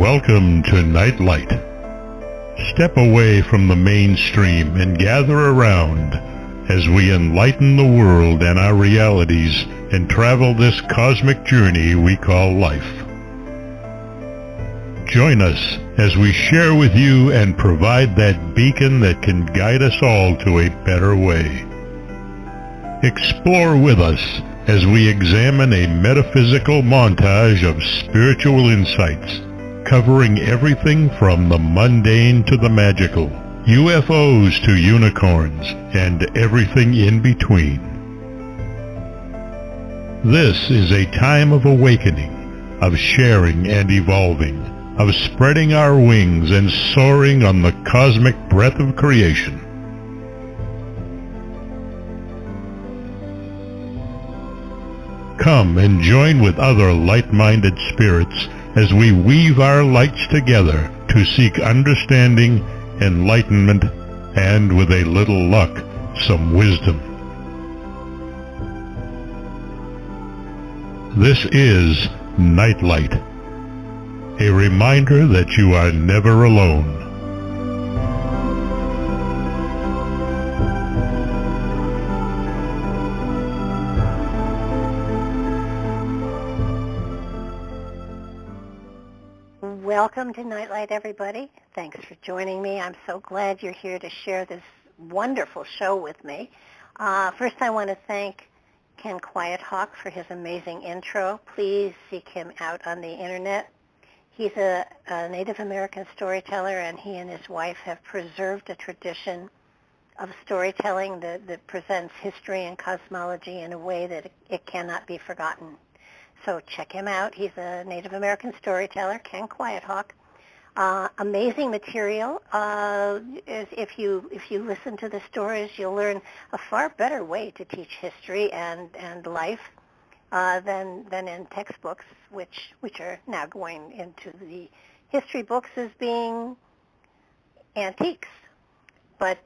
Welcome to Nightlight. Step away from the mainstream and gather around as we enlighten the world and our realities and travel this cosmic journey we call life. Join us as we share with you and provide that beacon that can guide us all to a better way. Explore with us as we examine a metaphysical montage of spiritual insights, covering everything from the mundane to the magical, UFOs to unicorns, and everything in between. This is a time of awakening, of sharing and evolving, of spreading our wings and soaring on the cosmic breath of creation. Come and join with other light-minded spirits as we weave our lights together to seek understanding, enlightenment, and with a little luck, some wisdom. This is Nightlight, a reminder that you are never alone. Welcome to Nightlight, everybody. Thanks for joining me. I'm so glad you're here to share this wonderful show with me. First, I want to thank Ken Quiethawk for his amazing intro. Please seek him out on the internet. He's a Native American storyteller, and he and his wife have preserved a tradition of storytelling that presents history and cosmology in a way that it cannot be forgotten. So check him out. He's a Native American storyteller, Ken Quiethawk. Amazing material. If you listen to the stories, you'll learn a far better way to teach history and life than in textbooks, which are now going into the history books as being antiques. But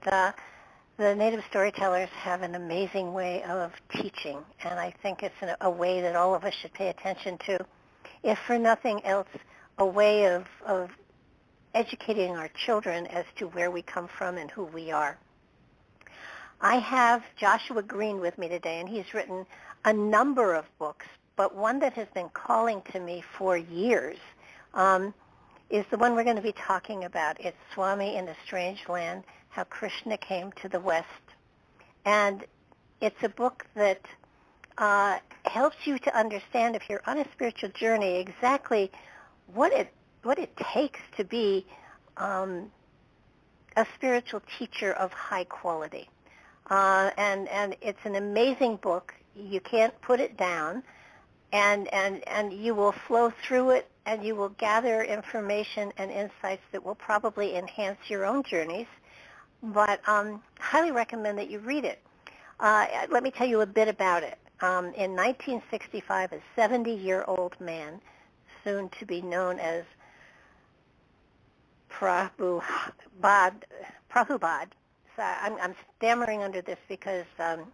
the Native storytellers have an amazing way of teaching, and I think it's a way that all of us should pay attention to. If for nothing else, a way of educating our children as to where we come from and who we are. I have Joshua Greene with me today, and he's written a number of books, but one that has been calling to me for years is the one we're going to be talking about. It's Swami in a Strange Land, How Krishna Came to the West. And it's a book that helps you to understand, if you're on a spiritual journey, exactly what it takes to be a spiritual teacher of high quality. And it's an amazing book. You can't put it down, and you will flow through it, and you will gather information and insights that will probably enhance your own journeys. But highly recommend that you read it. Let me tell you a bit about it. In 1965, a 70-year-old man, soon to be known as Prabhupada. So I'm stammering under this because I'm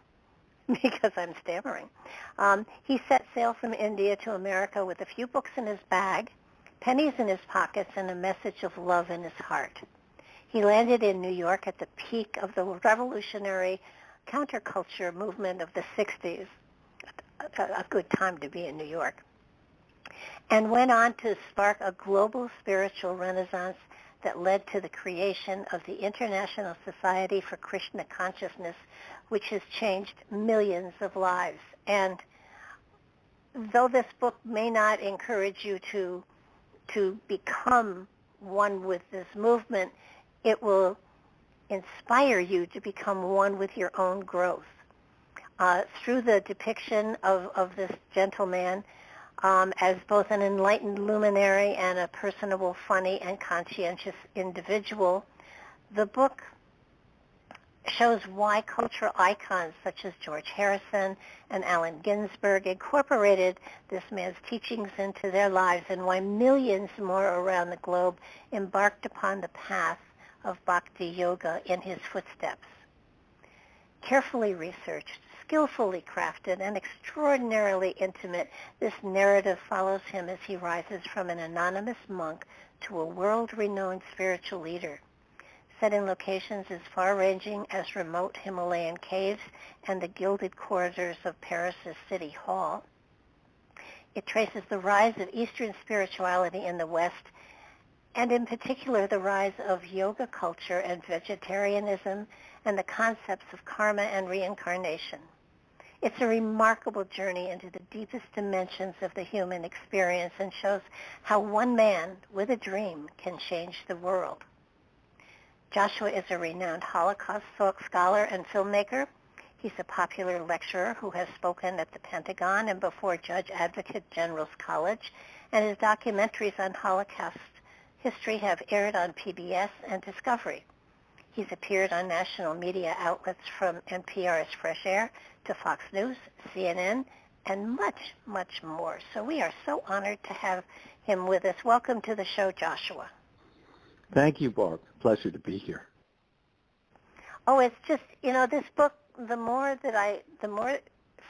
stammering. He set sail from India to America with a few books in his bag, pennies in his pockets, and a message of love in his heart. He landed in New York at the peak of the revolutionary counterculture movement of the 60s, a good time to be in New York, and went on to spark a global spiritual renaissance that led to the creation of the International Society for Krishna Consciousness, which has changed millions of lives. And though this book may not encourage you to become one with this movement, it will inspire you to become one with your own growth. Through the depiction of this gentleman as both an enlightened luminary and a personable, funny, and conscientious individual, the book shows why cultural icons such as George Harrison and Allen Ginsberg incorporated this man's teachings into their lives, and why millions more around the globe embarked upon the path of bhakti yoga in his footsteps. Carefully researched, skillfully crafted and extraordinarily intimate, this narrative follows him as he rises from an anonymous monk to a world-renowned spiritual leader. Set in locations as far-ranging as remote Himalayan caves and the gilded corridors of Paris's City Hall, it traces the rise of Eastern spirituality in the West, and in particular the rise of yoga culture and vegetarianism and the concepts of karma and reincarnation. It's a remarkable journey into the deepest dimensions of the human experience and shows how one man with a dream can change the world. Joshua is a renowned Holocaust scholar and filmmaker. He's a popular lecturer who has spoken at the Pentagon and before Judge Advocate General's College, and his documentaries on Holocaust history have aired on PBS and Discovery. He's appeared on national media outlets from NPR's Fresh Air to Fox News, CNN, and much, much more. So we are so honored to have him with us. Welcome to the show, Joshua. Thank you, Barb. Pleasure to be here. Oh, it's just, this book, the more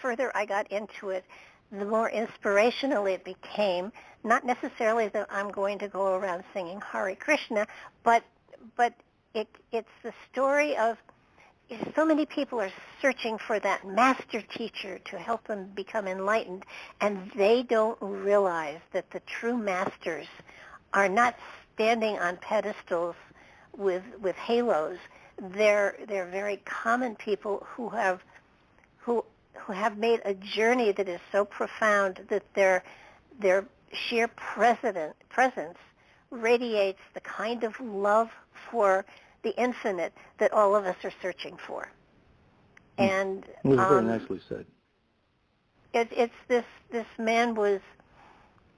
further I got into it, the more inspirational it became. Not necessarily that I'm going to go around singing Hare Krishna, but it's the story of so many people are searching for that master teacher to help them become enlightened, and they don't realize that the true masters are not standing on pedestals with halos. They're very common people who have made a journey that is so profound that their sheer presence radiates the kind of love for the infinite that all of us are searching for. And it was very nicely said. It's this man was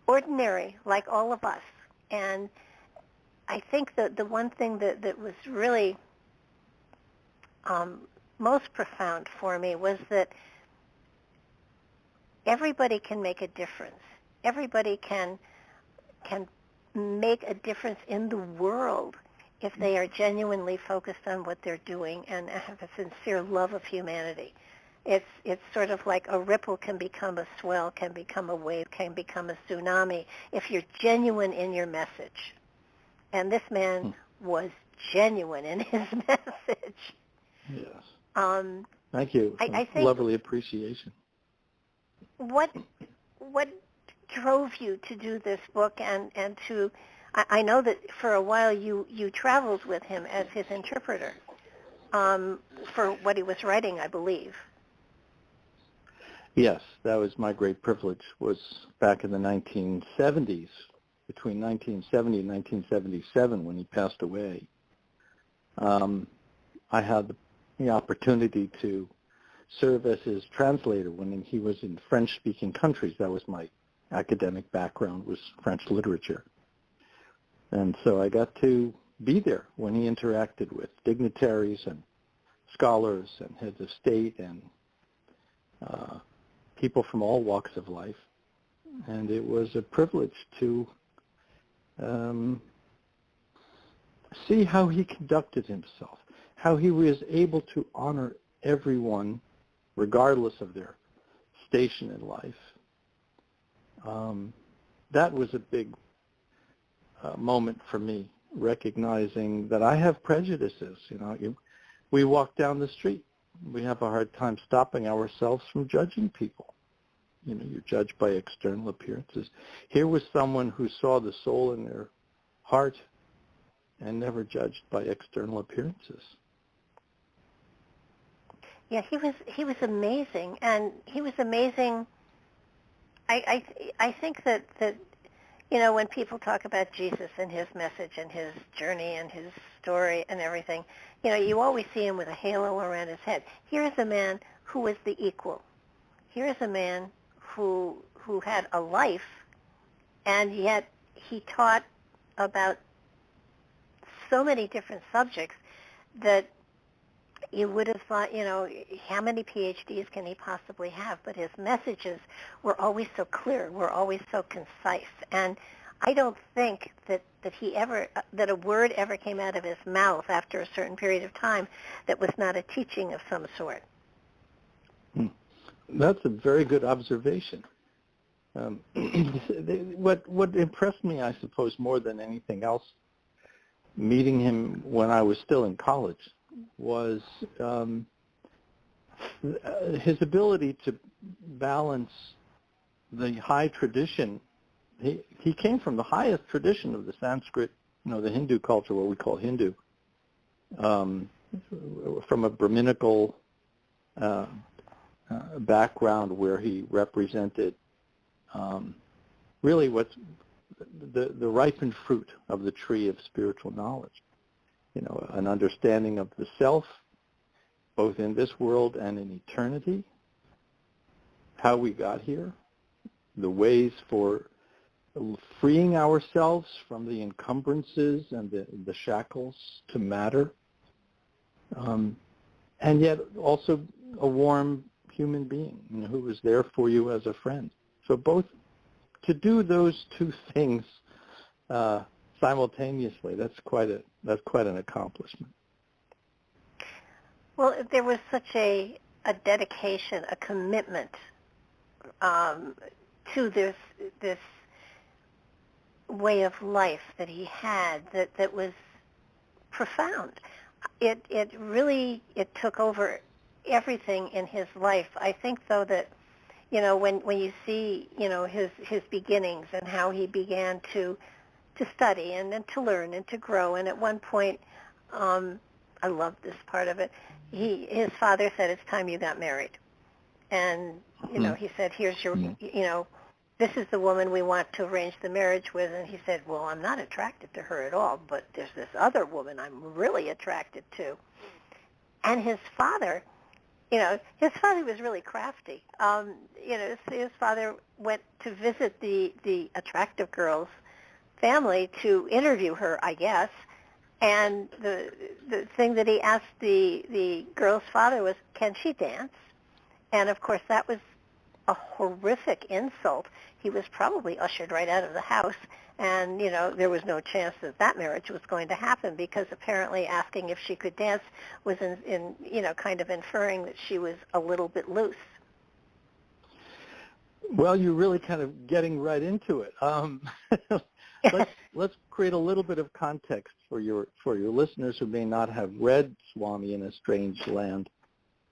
ordinary like all of us, and I think that the one thing that was really most profound for me was that everybody can make a difference. Everybody can make a difference in the world if they are genuinely focused on what they're doing and have a sincere love of humanity. It's sort of like a ripple can become a swell, can become a wave, can become a tsunami if you're genuine in your message. And this man was genuine in his message. Yes. Thank you. I think lovely appreciation. What drove you to do this book and to, I know that for a while you traveled with him as his interpreter for what he was writing, I believe. Yes, that was my great privilege, was back in the 1970s, between 1970 and 1977 when he passed away. I had the opportunity to serve as his translator when he was in French-speaking countries. That was my academic background, was French literature. And so I got to be there when he interacted with dignitaries and scholars and heads of state and people from all walks of life. And it was a privilege to see how he conducted himself, how he was able to honor everyone regardless of their station in life. That was a big moment for me, recognizing that I have prejudices. We walk down the street. We have a hard time stopping ourselves from judging people. You're judged by external appearances. Here was someone who saw the soul in their heart and never judged by external appearances. Yeah, he was amazing, and he was amazing. I think that when people talk about Jesus and his message and his journey and his story and everything, you always see him with a halo around his head. Here is a man who was the equal. Here is a man who had a life, and yet he taught about so many different subjects that you would have thought, how many PhDs can he possibly have? But his messages were always so clear, were always so concise. And I don't think that a word ever came out of his mouth after a certain period of time that was not a teaching of some sort. That's a very good observation. What impressed me, I suppose, more than anything else, meeting him when I was still in college, was his ability to balance the high tradition. He came from the highest tradition of the Sanskrit, the Hindu culture, what we call Hindu, from a Brahminical background where he represented really what's the ripened fruit of the tree of spiritual knowledge. An understanding of the self, both in this world and in eternity, how we got here, the ways for freeing ourselves from the encumbrances and the shackles to matter, and yet also a warm human being who was there for you as a friend. So both to do those two things simultaneously, that's quite an accomplishment. Well, there was such a dedication, a commitment to this way of life that he had that was profound. It really took over everything in his life. I think, though, that when you see his beginnings and how he began to study and then to learn and to grow, and at one point, I love this part of it. His father said, "It's time you got married," and he said, "Here's your this is the woman we want to arrange the marriage with." And he said, "Well, I'm not attracted to her at all, but there's this other woman I'm really attracted to." And his father was really crafty. His father went to visit the attractive girl's family to interview her, I guess. And the thing that he asked the girl's father was, "Can she dance?" And of course, that was a horrific insult. He was probably ushered right out of the house, and there was no chance that marriage was going to happen, because apparently asking if she could dance was in kind of inferring that she was a little bit loose. Well, you're really kind of getting right into it. Let's create a little bit of context for your listeners who may not have read Swami in a Strange Land.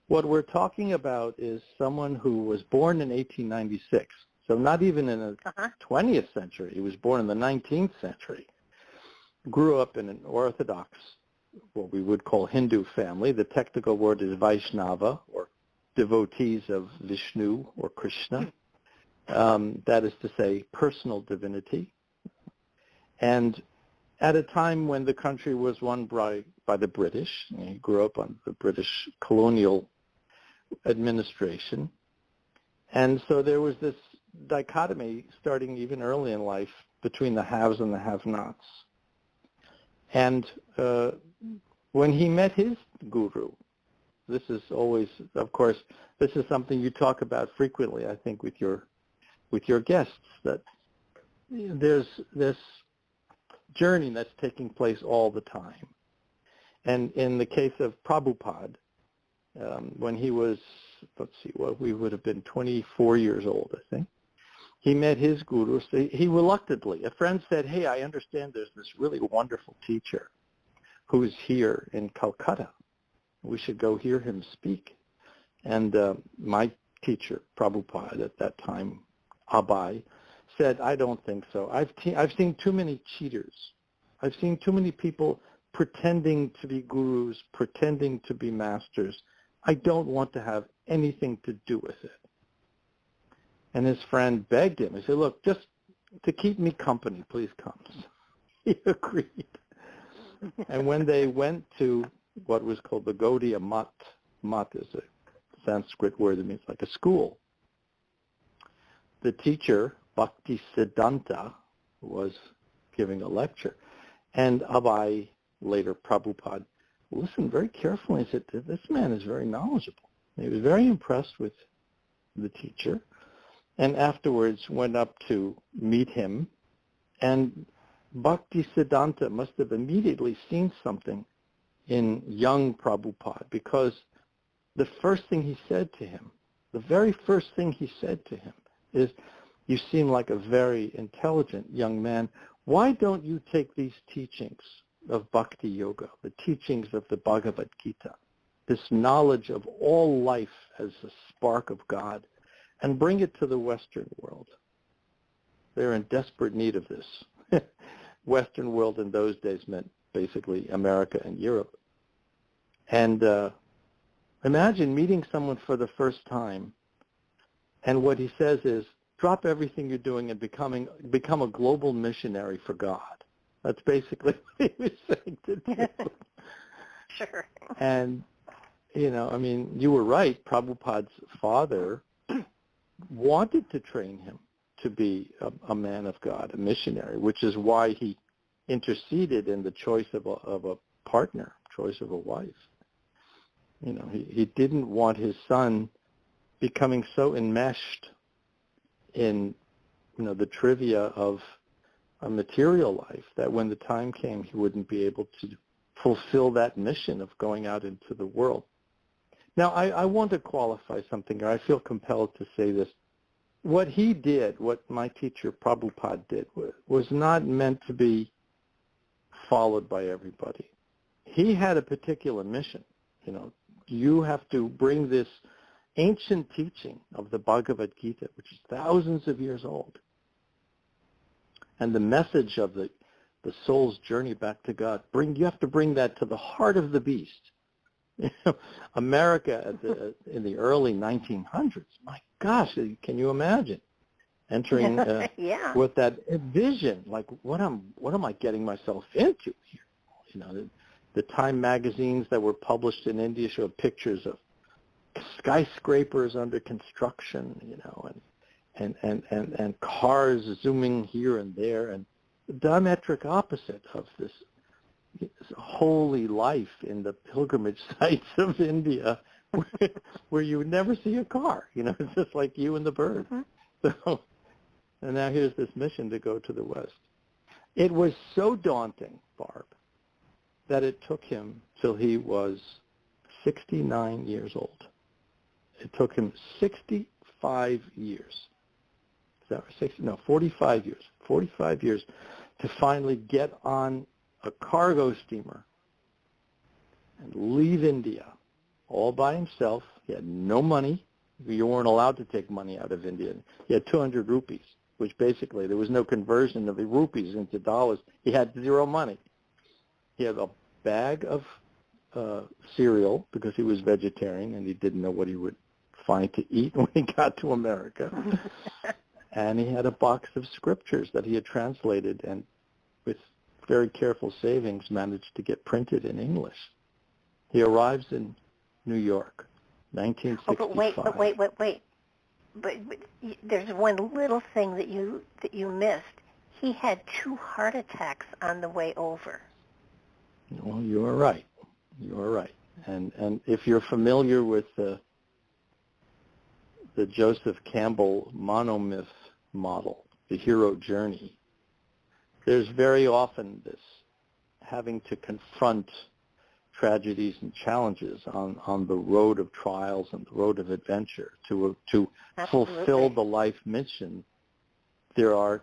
What we're talking about is someone who was born in 1896, so not even in the 20th century. He was born in the 19th century. Grew up in an Orthodox, what we would call Hindu family. The technical word is Vaishnava, or devotees of Vishnu or Krishna. That is to say, personal divinity. And at a time when the country was run by the British, he grew up under the British colonial administration. And so there was this dichotomy starting even early in life between the haves and the have-nots. And when he met his guru, this is always, of course, this is something you talk about frequently, I think, with your guests, that there's this journey that's taking place all the time. And in the case of Prabhupada, when he was, we would have been 24 years old, I think, he met his guru. So he reluctantly, a friend said, "Hey, I understand there's this really wonderful teacher who's here in Calcutta. We should go hear him speak." And my teacher, Prabhupada at that time, Abai, said, "I don't think so. I've seen too many cheaters. I've seen too many people pretending to be gurus, pretending to be masters. I don't want to have anything to do with it." And his friend begged him. He said, "Look, just to keep me company, please come." He agreed. And when they went to what was called the Gaudiya Mat, mat is a Sanskrit word that means like a school, the teacher, Bhakti Siddhanta, was giving a lecture. And Abai, later Prabhupada, listened very carefully and said, "This man is very knowledgeable." And he was very impressed with the teacher, and afterwards went up to meet him. And Bhakti Siddhanta must have immediately seen something in young Prabhupada, because the first thing he said to him, the very first thing he said to him is, "You seem like a very intelligent young man. Why don't you take these teachings of bhakti yoga, the teachings of the Bhagavad Gita, this knowledge of all life as a spark of God, and bring it to the Western world? They're in desperate need of this." Western world in those days meant basically America and Europe. And imagine meeting someone for the first time, and what he says is, drop everything you're doing and become a global missionary for God. That's basically what he was saying to do. Sure. And, I mean, you were right. Prabhupada's father wanted to train him to be a man of God, a missionary, which is why he interceded in the choice of a partner, choice of a wife. He didn't want his son becoming so enmeshed in, the trivia of a material life that when the time came, he wouldn't be able to fulfill that mission of going out into the world. Now, I want to qualify something here. I feel compelled to say this. What he did, what my teacher Prabhupada did, was not meant to be followed by everybody. He had a particular mission. You have to bring this ancient teaching of the Bhagavad Gita, which is thousands of years old, and the message of the soul's journey back to God. You have to bring that to the heart of the beast. America in the early 1900s. My gosh, can you imagine entering yeah. with that vision? Like, what am I getting myself into here? The Time magazines that were published in India showed pictures of skyscrapers under construction, and cars zooming here and there, and the diametric opposite of this holy life in the pilgrimage sites of India, where you would never see a car. It's just like you and the bird. Mm-hmm. So, and now here's this mission to go to the West. It was so daunting, Barb, that it took him till he was 69 years old. It took him 65 years. Is that 60? No, 45 years. 45 years to finally get on a cargo steamer and leave India all by himself. He had no money. You weren't allowed to take money out of India. He had 200 rupees, which basically there was no conversion of the rupees into dollars. He had zero money. He had a bag of cereal because he was vegetarian and he didn't know what he would find to eat when he got to America. And he had a box of scriptures that he had translated and with very careful savings managed to get printed in English. He arrives in New York, 1965. Oh, but wait. But there's one little thing that you missed. He had 2 heart attacks on the way over. Well, you are right. You are right. And if you're familiar with the Joseph Campbell monomyth model, the hero journey, there's very often this having to confront tragedies and challenges on the road of trials and the road of adventure to fulfill the life mission. You're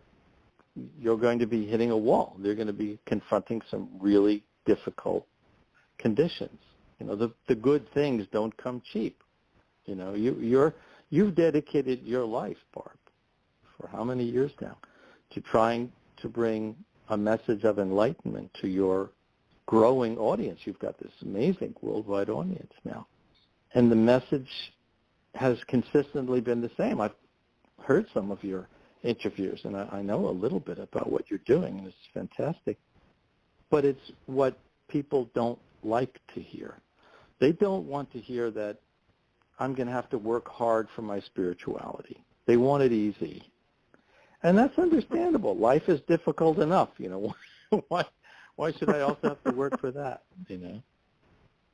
going to be hitting a wall. You're going to be confronting some really difficult conditions. The good things don't come cheap. You've dedicated your life, Barb, for how many years now, to trying to bring a message of enlightenment to your growing audience. You've got this amazing worldwide audience now. And the message has consistently been the same. I've heard some of your interviews, and I know a little bit about what you're doing, and it's fantastic. But it's what people don't like to hear. They don't want to hear that I'm going to have to work hard for my spirituality. They want it easy. And that's understandable. Life is difficult enough, Why should I also have to work for that,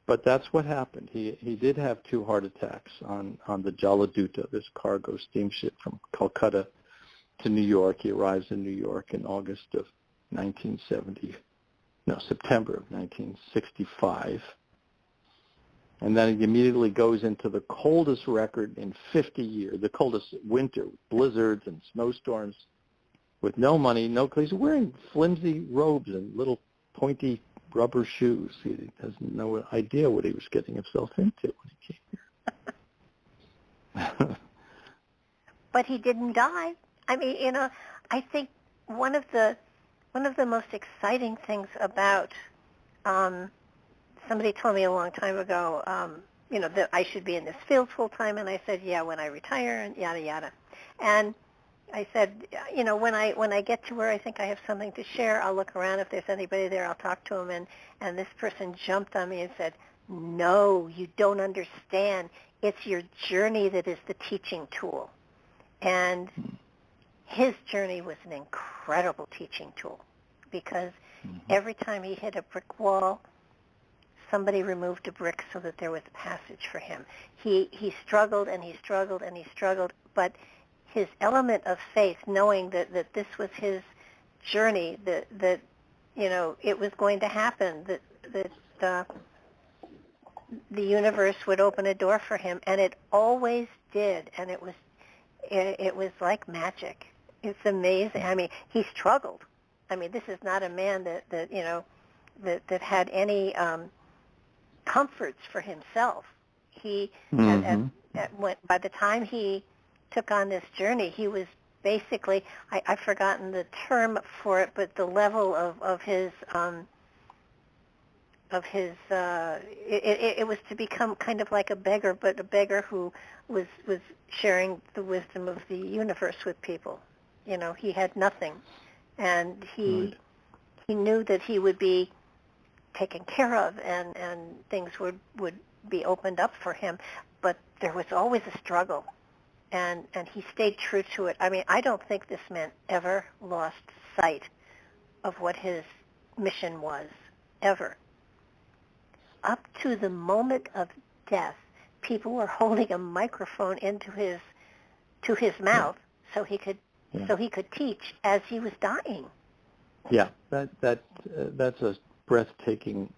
But that's what happened. He did have 2 heart attacks on the Jaladuta, this cargo steamship from Calcutta to New York. He arrives in New York in September of 1965. And then he immediately goes into the coldest record in 50 years, the coldest winter, blizzards and snowstorms, with no money, no clothes. He's wearing flimsy robes and little pointy rubber shoes. He has no idea what he was getting himself into when he came here. But he didn't die. I mean, I think one of the most exciting things about somebody told me a long time ago, that I should be in this field full time, and I said, yeah, when I retire, and yada yada. And I said, when I get to where I think I have something to share, I'll look around. If there's anybody there, I'll talk to them. And this person jumped on me and said, no, you don't understand. It's your journey that is the teaching tool. And his journey was an incredible teaching tool, because every time he hit a brick wall, somebody removed a brick so that there was passage for him. He struggled and he struggled and he struggled, but his element of faith, knowing that this was his journey, that it was going to happen, that the universe would open a door for him, and it always did, and it was like magic. It's amazing. I mean, he struggled. I mean, this is not a man that had any comforts for himself. He, by the time he took on this journey, he was basically, I've forgotten the term for it, but the level of his it was to become kind of like a beggar, but a beggar who was sharing the wisdom of the universe with people. He had nothing, and he knew that he would be taken care of, and things would be opened up for him, but there was always a struggle, and he stayed true to it. I mean, I don't think this man ever lost sight of what his mission was, ever. Up to the moment of death, people were holding a microphone to his mouth so he could teach as he was dying. Yeah, that's a breathtaking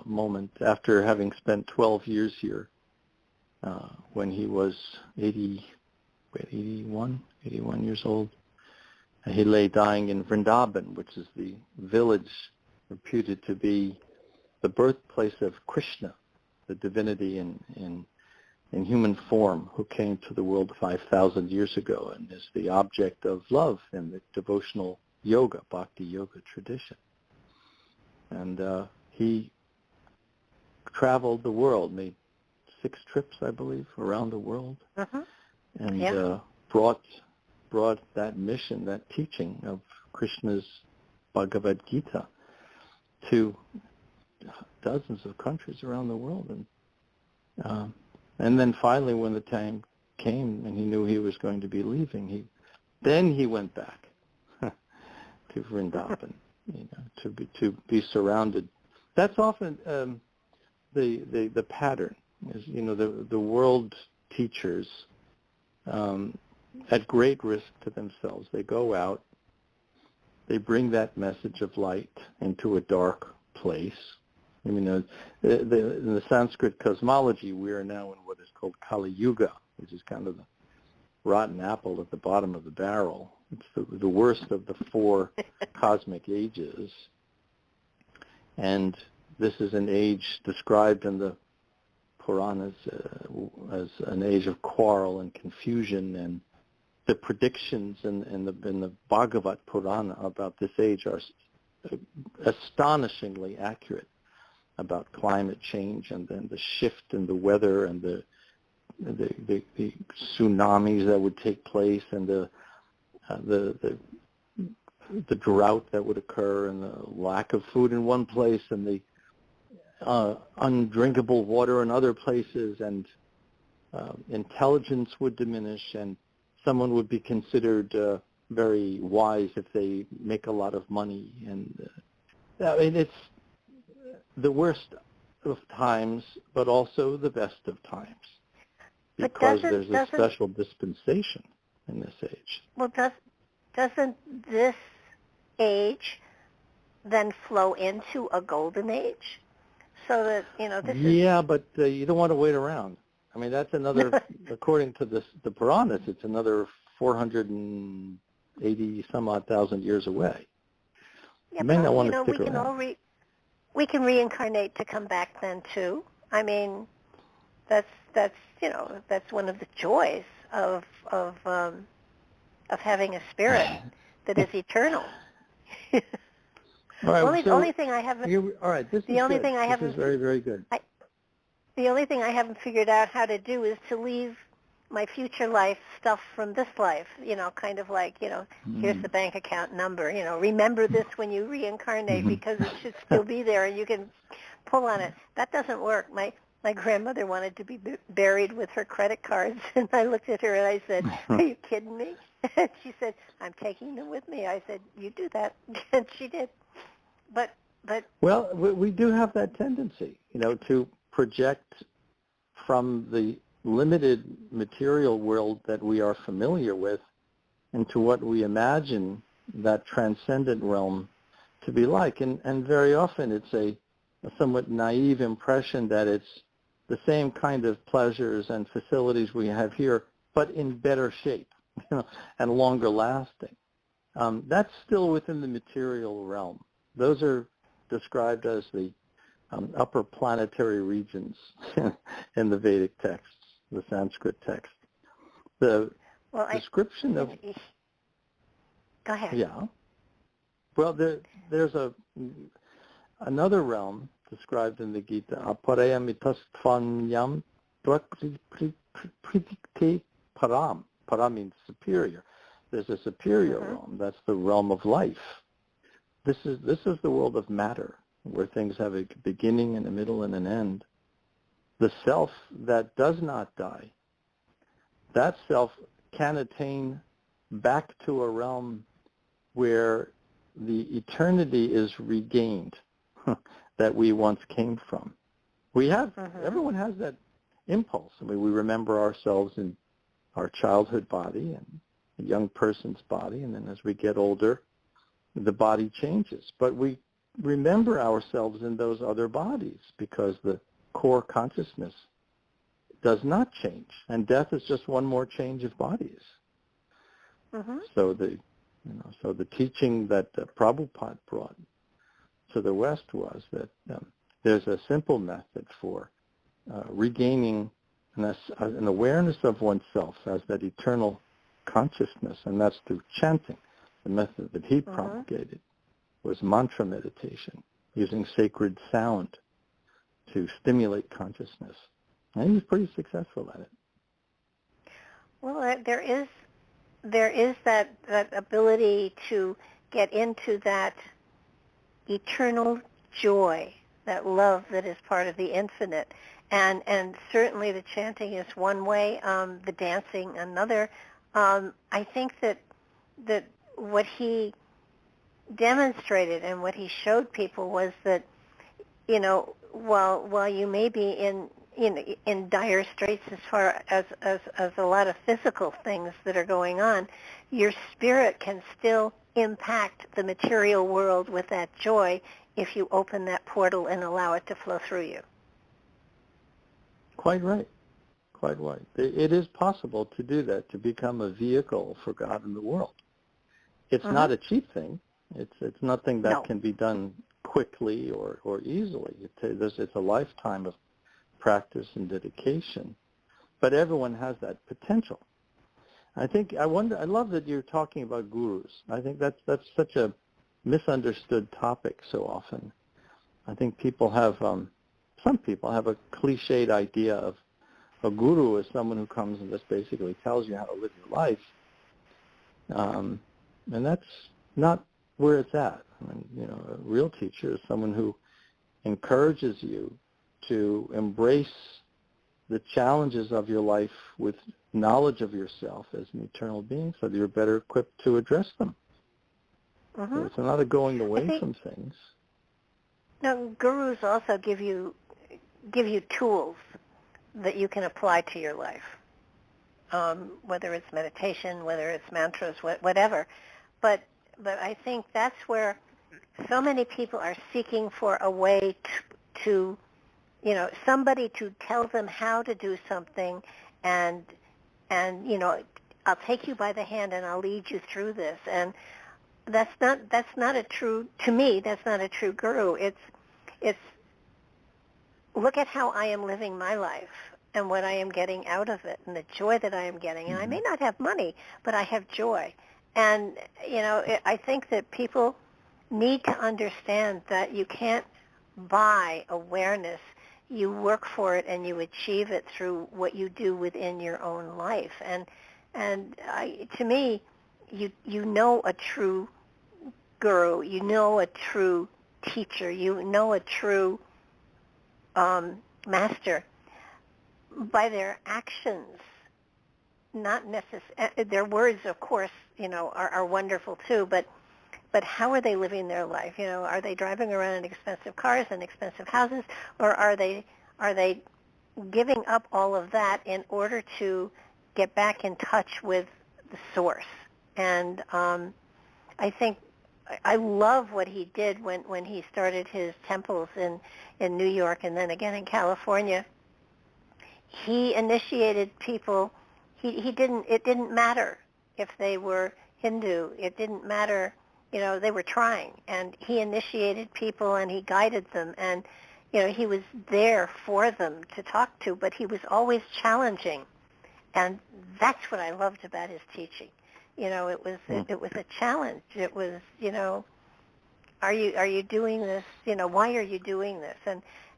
moment. After having spent 12 years here, when he was 81 years old, he lay dying in Vrindavan, which is the village reputed to be the birthplace of Krishna, the divinity in human form, who came to the world 5,000 years ago and is the object of love in the devotional yoga, bhakti yoga tradition. And he traveled the world, made 6 trips, I believe, around the world, and brought that mission, that teaching of Krishna's Bhagavad Gita to dozens of countries around the world. And then finally, when the time came and he knew he was going to be leaving, he went back to Vrindavan, to be surrounded. That's often the pattern. Is the world teachers, at great risk to themselves, they go out, they bring that message of light into a dark place. I mean, in the Sanskrit cosmology, we are now in what is called Kali Yuga, which is kind of the rotten apple at the bottom of the barrel. It's the worst of the 4 cosmic ages. And this is an age described in the Puranas as an age of quarrel and confusion, and the predictions in the Bhagavad Purana about this age are astonishingly accurate, about climate change and then the shift in the weather and the tsunamis that would take place, and the drought that would occur, and the lack of food in one place, and the undrinkable water in other places, and intelligence would diminish, and someone would be considered very wise if they make a lot of money. And I mean, it's the worst of times, but also the best of times, because there's a special dispensation in this age. Well, doesn't this age then flow into a golden age? so that, this is... Yeah, but you don't want to wait around. I mean, that's another, according to the Puranas, it's another 480 some odd thousand years away. Yeah, You may not want to we stick can around. we can reincarnate to come back then too. I mean, that's one of the joys of having a spirit that is eternal. All right, only thing I haven't. All right, this is the only good. thing I this haven't. is very, very good. The only thing I haven't figured out how to do is to leave my future life stuff from this life. Kind of like, here's the bank account number. Remember this when you reincarnate because it should still be there and you can pull on it. That doesn't work. My grandmother wanted to be buried with her credit cards, and I looked at her and I said, "Are you kidding me?" And she said, "I'm taking them with me." I said, "You do that," and she did. But well, we do have that tendency, to project from the limited material world that we are familiar with into what we imagine that transcendent realm to be like. And very often it's a somewhat naive impression that it's the same kind of pleasures and facilities we have here, but in better shape, and longer lasting. That's still within the material realm. Those are described as the upper planetary regions in the Vedic texts, the Sanskrit text. The description of... Go ahead. Yeah. Well, there's another realm described in the Gita, aparayamitastvanyam pradikte param. Param means superior. There's a superior realm. That's the realm of life. This is the world of matter, where things have a beginning and a middle and an end. The self that does not die, that self can attain back to a realm where the eternity is regained that we once came from. We have, everyone has that impulse. I mean, we remember ourselves in our childhood body and a young person's body, and then as we get older, the body changes. But we remember ourselves in those other bodies because the core consciousness does not change, and death is just one more change of bodies. So the teaching that Prabhupada brought to the West was that there's a simple method for regaining an awareness of oneself as that eternal consciousness, and that's through chanting. The method that he promulgated was mantra meditation, using sacred sound to stimulate consciousness. And he was pretty successful at it. Well, there is that ability to get into that eternal joy, that love that is part of the infinite. And certainly the chanting is one way, the dancing another. I think that what he demonstrated and what he showed people was that, while you may be in dire straits as far as a lot of physical things that are going on, your spirit can still impact the material world with that joy if you open that portal and allow it to flow through you. Quite right. Quite right. It is possible to do that, to become a vehicle for God in the world. It's not a cheap thing. It's nothing that can be done quickly or easily. It's a lifetime of practice and dedication. But everyone has that potential. I love that you're talking about gurus. I think that's such a misunderstood topic so often. I think some people have a cliched idea of a guru as someone who comes and just basically tells you how to live your life. And that's not where it's at. I mean, a real teacher is someone who encourages you to embrace the challenges of your life with knowledge of yourself as an eternal being so that you're better equipped to address them. So it's not a going away from things. No, gurus also give you tools that you can apply to your life, whether it's meditation, whether it's mantras, whatever. But I think that's where so many people are seeking for a way to somebody to tell them how to do something, and I'll take you by the hand and I'll lead you through this. And that's not a true, to me, that's not a true guru. It's look at how I am living my life and what I am getting out of it and the joy that I am getting. And I may not have money, but I have joy. And, I think that people need to understand that you can't buy awareness. You work for it and you achieve it through what you do within your own life. And to me, you know a true guru, you know a true teacher, you know a true master by their actions, not necessarily. Their words, of course, are wonderful too, but how are they living their life? Are they driving around in expensive cars and expensive houses, or are they giving up all of that in order to get back in touch with the source? And I think I love what he did when he started his temples in New York and then again in California. He initiated people. It didn't matter if they were Hindu. It didn't matter, they were trying. And he initiated people and he guided them. And, he was there for them to talk to, but he was always challenging. And that's what I loved about his teaching. It was a challenge. It was, are you doing this? Why are you doing this?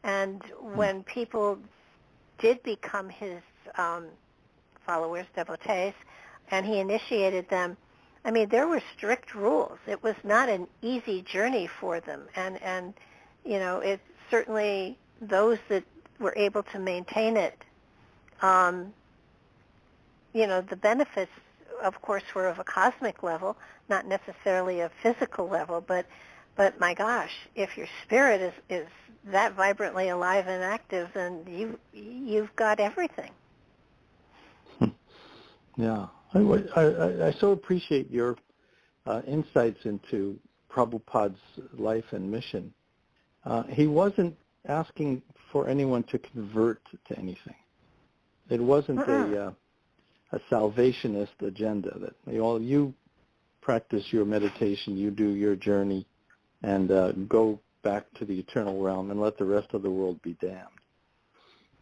And when people did become his followers, devotees, and he initiated them, I mean, there were strict rules. It was not an easy journey for them. And it's certainly those that were able to maintain it, the benefits, of course, were of a cosmic level, not necessarily a physical level, but my gosh, if your spirit is that vibrantly alive and active, then you've got everything. Yeah, I so appreciate your insights into Prabhupada's life and mission. He wasn't asking for anyone to convert to anything. It wasn't a salvationist agenda that you practice your meditation, you do your journey, and go back to the eternal realm and let the rest of the world be damned.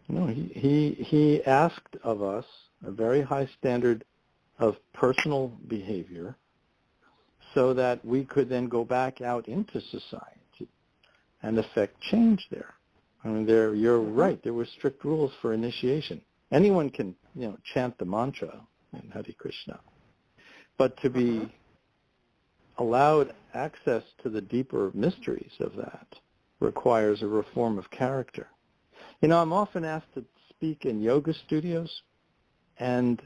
No, he asked of us a very high standard of personal behavior so that we could then go back out into society and affect change there. I mean, you're right. There were strict rules for initiation. Anyone can, chant the mantra in Hare Krishna, but to be allowed access to the deeper mysteries of that requires a reform of character. I'm often asked to speak in yoga studios, and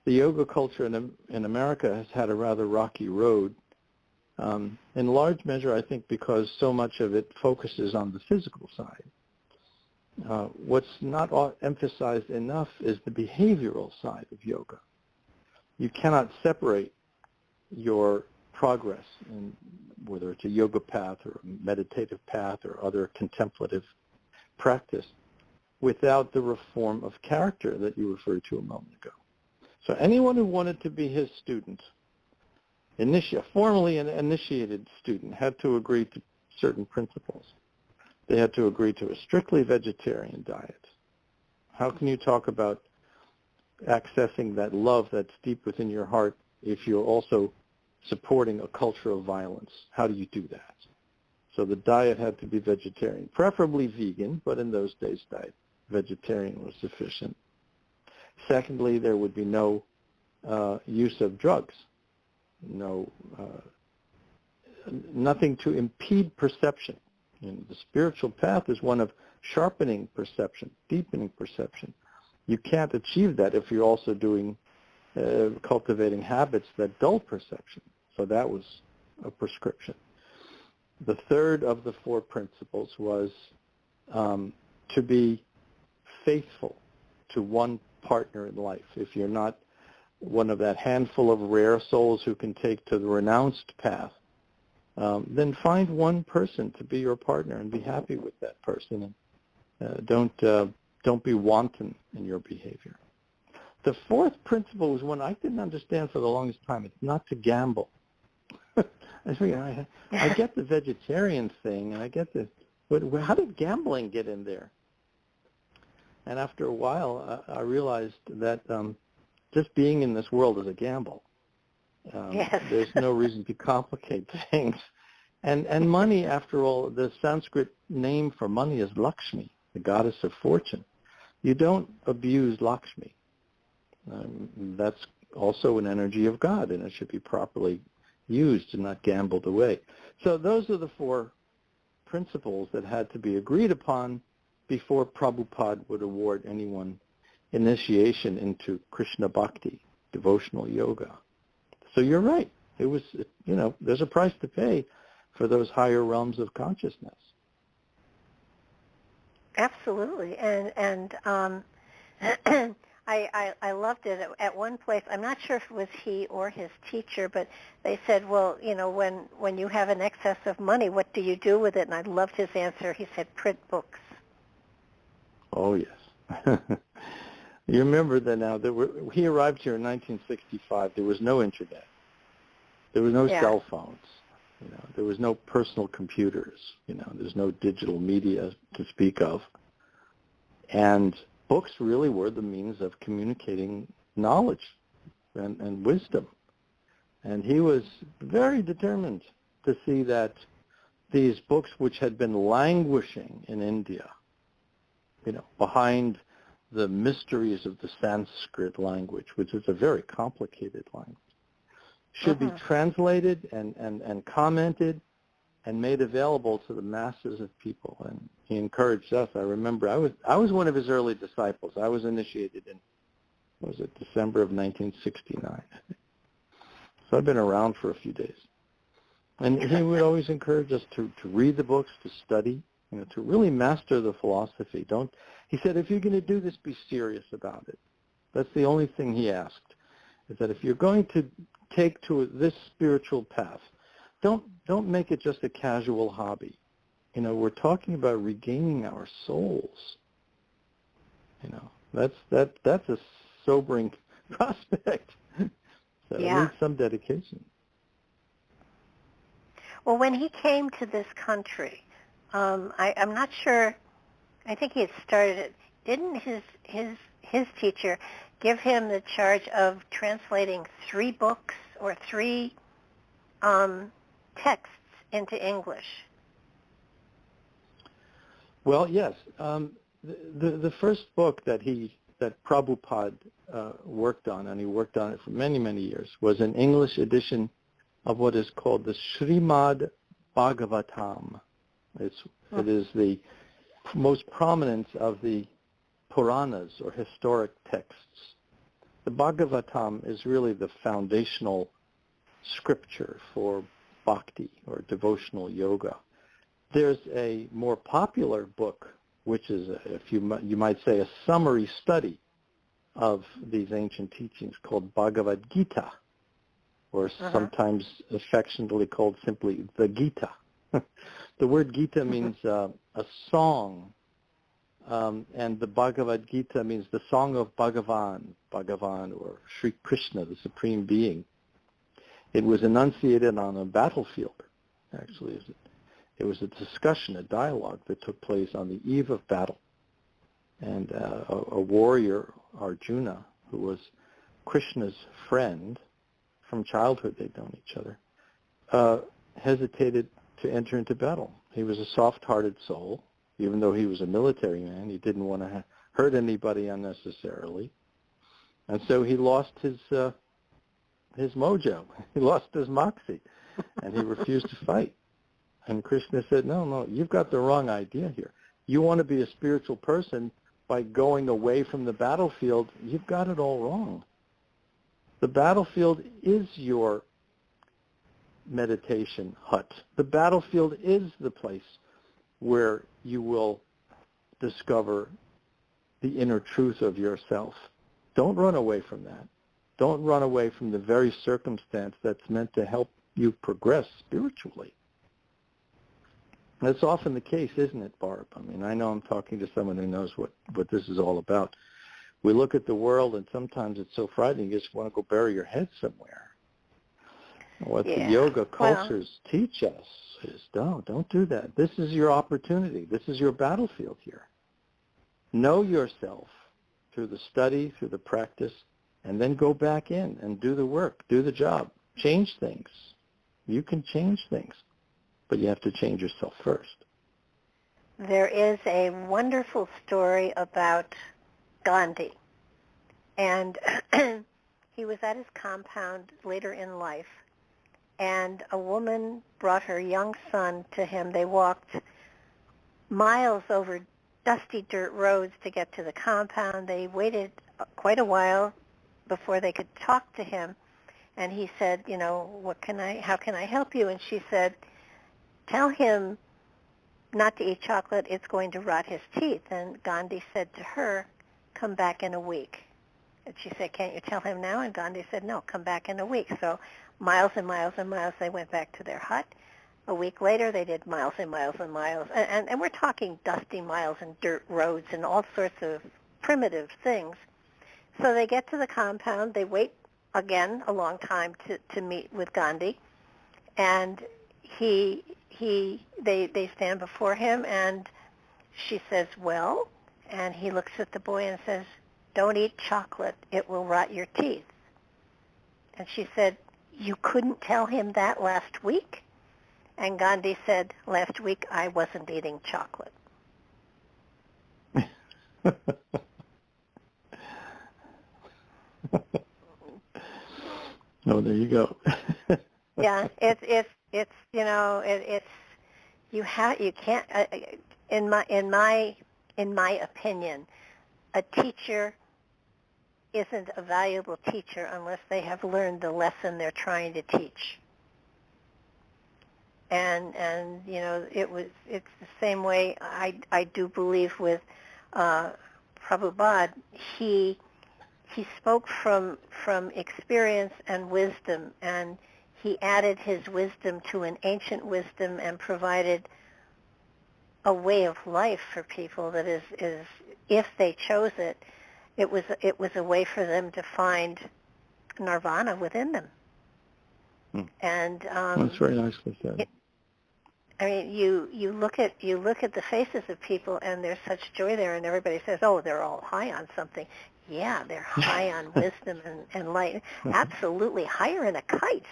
the yoga culture in America has had a rather rocky road, in large measure, I think, because so much of it focuses on the physical side. What's not emphasized enough is the behavioral side of yoga. You cannot separate your progress, whether it's a yoga path or a meditative path or other contemplative practice, without the reform of character that you referred to a moment ago. So anyone who wanted to be his student, formally an initiated student, had to agree to certain principles. They had to agree to a strictly vegetarian diet. How can you talk about accessing that love that's deep within your heart if you're also supporting a culture of violence? How do you do that? So the diet had to be vegetarian, preferably vegan, but in those days, vegetarian was sufficient. Secondly, there would be no use of drugs, nothing to impede perception. The spiritual path is one of sharpening perception, deepening perception. You can't achieve that if you're also cultivating habits that dull perception. So that was a prescription. The third of the four principles was to be faithful to one partner in life. If you're not one of that handful of rare souls who can take to the renounced path, then find one person to be your partner and be happy with that person Don't be wanton in your behavior. The fourth principle was one I didn't understand for the longest time. It's not to gamble. I figure I get the vegetarian thing, and I get the, but how did gambling get in there? And after a while, I realized that just being in this world is a gamble. Yes. There's no reason to complicate things. And money, after all, the Sanskrit name for money is Lakshmi, the goddess of fortune. You don't abuse Lakshmi. That's also an energy of God, and it should be properly used and not gambled away. So those are the four principles that had to be agreed upon before Prabhupada would award anyone initiation into Krishna Bhakti, devotional yoga. So you're right. It was, there's a price to pay for those higher realms of consciousness. Absolutely. And I loved it. At one place, I'm not sure if it was he or his teacher, but they said, well, when you have an excess of money, what do you do with it? And I loved his answer. He said, print books. Oh, yes. You remember that now. He arrived here in 1965. There was no internet. There was no cell phones. There was no personal computers. There's no digital media to speak of. And books really were the means of communicating knowledge and wisdom. And he was very determined to see that these books, which had been languishing in India, behind the mysteries of the Sanskrit language, which is a very complicated language, should be translated and commented and made available to the masses of people. And he encouraged us. I remember I was one of his early disciples. I was initiated in, December of 1969. So I've been around for a few days. And he would always encourage us to read the books, to study, to really master the philosophy. He said, if you're going to do this, be serious about it. That's the only thing he asked, is that if you're going to take to this spiritual path, don't make it just a casual hobby. We're talking about regaining our souls. That's a sobering prospect. So it needs some dedication. Well, when he came to this country, I'm not sure. I think he had started it. Didn't his teacher give him the charge of translating 3 books or 3 texts into English? Well, yes. The first book that Prabhupada worked on, and he worked on it for many, many years, was an English edition of what is called the Srimad Bhagavatam. It is the most prominent of the Puranas, or historic texts. The Bhagavatam is really the foundational scripture for bhakti, or devotional yoga. There's a more popular book, which is, you might say, a summary study of these ancient teachings, called Bhagavad Gita, or sometimes affectionately called simply the Gita. The word Gita means a song, and the Bhagavad Gita means the song of Bhagavan, or Sri Krishna, the Supreme Being. It was enunciated on a battlefield, actually. It was a discussion, a dialogue that took place on the eve of battle. And a warrior, Arjuna, who was Krishna's friend from childhood, they'd known each other, hesitated to enter into battle. He was a soft-hearted soul. Even though he was a military man, he didn't want to hurt anybody unnecessarily. And so he lost his mojo. He lost his moxie, and he refused to fight. And Krishna said, no, you've got the wrong idea here. You want to be a spiritual person by going away from the battlefield. You've got it all wrong. The battlefield is your meditation hut. The battlefield is the place where you will discover the inner truth of yourself. Don't run away from that. Don't run away from the very circumstance that's meant to help you progress spiritually. That's often the case, isn't it, Barb? I mean, I know I'm talking to someone who knows what this is all about. We look at the world, and sometimes it's so frightening, you just want to go bury your head somewhere. What the yoga cultures teach us is, don't do that. This is your opportunity. This is your battlefield here. Know yourself through the study, through the practice, and then go back in and do the work, do the job, change things. You can change things, but you have to change yourself first. There is a wonderful story about Gandhi, and he was at his compound later in life, and a woman brought her young son to him. They walked miles over dusty dirt roads to get to the compound. They waited quite a while before they could talk to him, and he said, how can I help you? And she said, tell him not to eat chocolate, it's going to rot his teeth. And Gandhi said to her, come back in a week. And she said, can't you tell him now? And Gandhi said, no, come back in a week. So miles and miles and miles, they went back to their hut. A week later, they did miles and miles and miles. And we're talking dusty miles and dirt roads and all sorts of primitive things. So they get to the compound. They wait, again, a long time to meet with Gandhi. And they stand before him, and she says, well, and he looks at the boy and says, don't eat chocolate. It will rot your teeth. And she said, you couldn't tell him that last week? And Gandhi said, last week I wasn't eating chocolate. Oh, there you go. Yeah, it's you can't in my opinion, a teacher isn't a valuable teacher unless they have learned the lesson they're trying to teach. And it's the same way I do believe with Prabhupada. He spoke from experience and wisdom, and he added his wisdom to an ancient wisdom and provided a way of life for people that is if they chose it, it was a way for them to find nirvana within them. And that's very nicely said. I mean, you look at the faces of people, and there's such joy there, and everybody says, "Oh, they're all high on something." Yeah, they're high on wisdom and light. Absolutely, higher than a kite.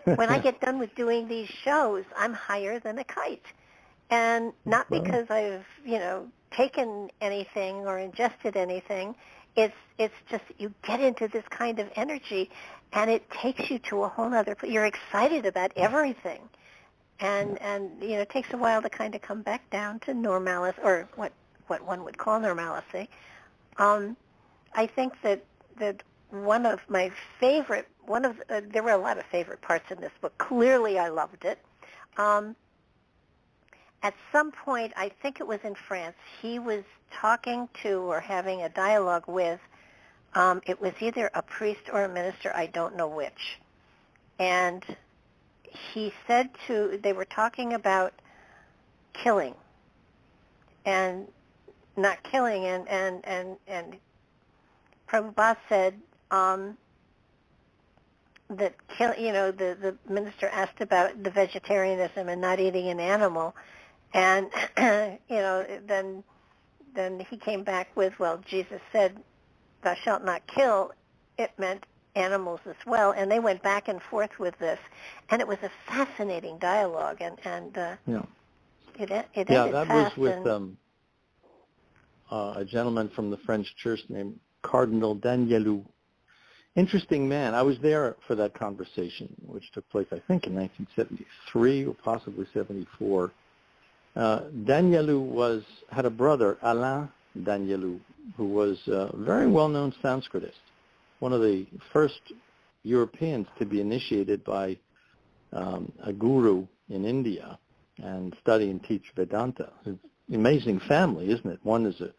When I get done with doing these shows, I'm higher than a kite, and not because I've taken anything or ingested anything. It's just you get into this kind of energy, and it takes you to a whole other place. You're excited about everything. And it takes a while to kind of come back down to normalcy, or what one would call normalcy. I think that one of my favorite, there were a lot of favorite parts in this book. Clearly, I loved it. At some point, I think it was in France, he was talking to or having a dialogue with, it was either a priest or a minister, I don't know which, and he said they were talking about killing and not killing, and Prabhupada said that the minister asked about the vegetarianism and not eating an animal, and then he came back with, well, Jesus said, "Thou shalt not kill." It meant animals as well, and they went back and forth with this, and it was a fascinating dialogue, and it ended that fast. Was with a gentleman from the French church named Cardinal Danielou. Interesting man. I was there for that conversation, which took place, I think, in 1973 or possibly 74. Danielou had a brother, Alain Danielou, who was a very well-known Sanskritist, one of the first Europeans to be initiated by a guru in India and study and teach Vedanta. It's an amazing family, isn't it? One is a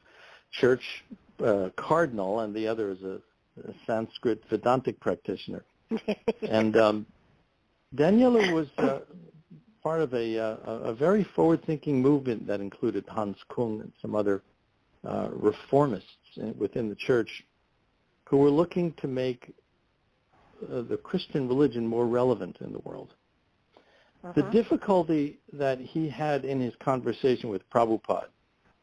church cardinal, and the other is a Sanskrit Vedantic practitioner. And Danielou was part of a very forward-thinking movement that included Hans Kung and some other reformists within the church who were looking to make the Christian religion more relevant in the world. The difficulty that he had in his conversation with Prabhupada,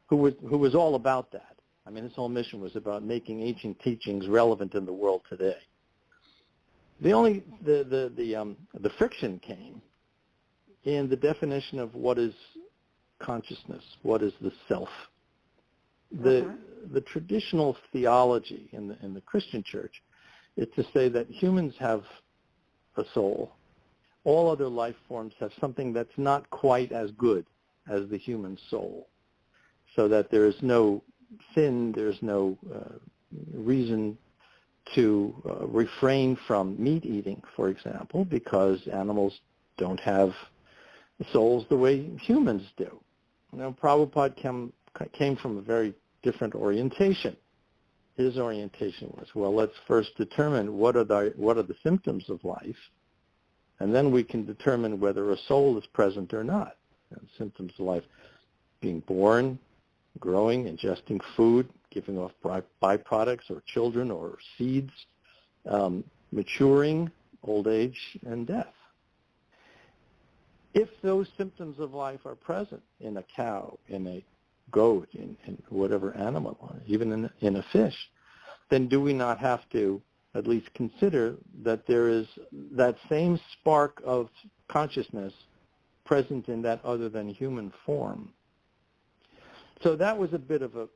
who was all about that. I mean, his whole mission was about making ancient teachings relevant in the world today. The friction came in the definition of what is consciousness, what is the self. The traditional theology in the Christian church is to say that humans have a soul. All other life forms have something that's not quite as good as the human soul, so that there is no sin, there's no reason to refrain from meat eating, for example, because animals don't have souls the way humans do. You know, Prabhupada came from a very different orientation. His orientation was, well, let's first determine what are the symptoms of life, and then we can determine whether a soul is present or not. You know, symptoms of life: being born, growing, ingesting food, giving off byproducts or children or seeds, maturing, old age, and death. If those symptoms of life are present in a cow, in a goat, in whatever animal, even in a fish, then do we not have to at least consider that there is that same spark of consciousness present in that other than human form? So that was a bit of a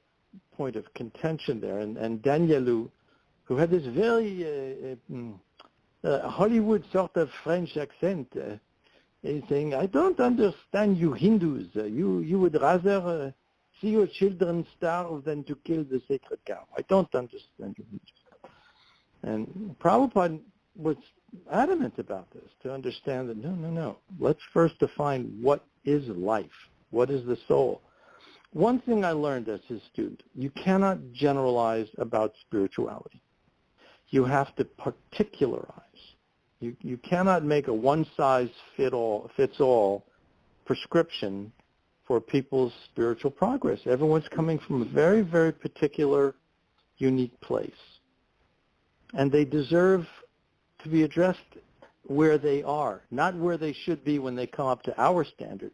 point of contention there. And Danielou, who had this very Hollywood sort of French accent, is saying, I don't understand you Hindus. You would rather see your children starve than to kill the sacred cow. I don't understand you Hindus. And Prabhupada was adamant about this, to understand that no. Let's first define what is life. What is the soul? One thing I learned as his student: you cannot generalize about spirituality. You have to particularize. You cannot make a one-size-fits-all prescription for people's spiritual progress. Everyone's coming from a very, very particular, unique place. And they deserve to be addressed where they are, not where they should be when they come up to our standard.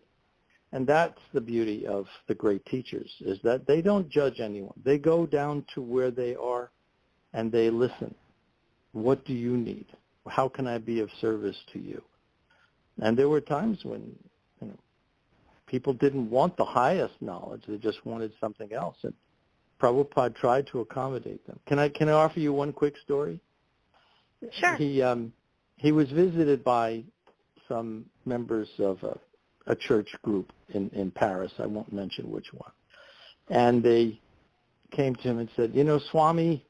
And that's the beauty of the great teachers, is that they don't judge anyone. They go down to where they are and they listen. What do you need? How can I be of service to you? And there were times when people didn't want the highest knowledge. They just wanted something else. And Prabhupada tried to accommodate them. Can I offer you one quick story? Sure. He was visited by some members of a church group in Paris. I won't mention which one. And they came to him and said, Swami,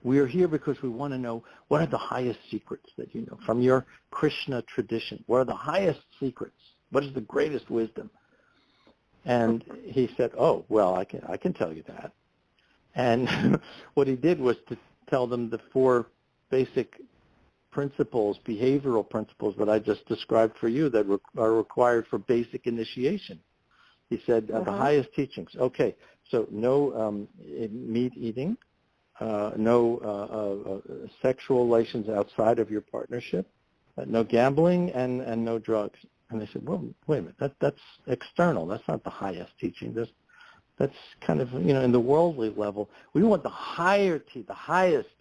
we are here because we want to know what are the highest secrets that you know from your Krishna tradition. What are the highest secrets? What is the greatest wisdom? And he said, oh, well, I can tell you that. And what he did was to tell them the 4 basic principles, behavioral principles that I just described for you that are required for basic initiation. He said the highest teachings. Okay, so no meat eating, no sexual relations outside of your partnership, no gambling, and no drugs. And they said, well, wait a minute, that's external. That's not the highest teaching. That's kind of, in the worldly level. We want the highest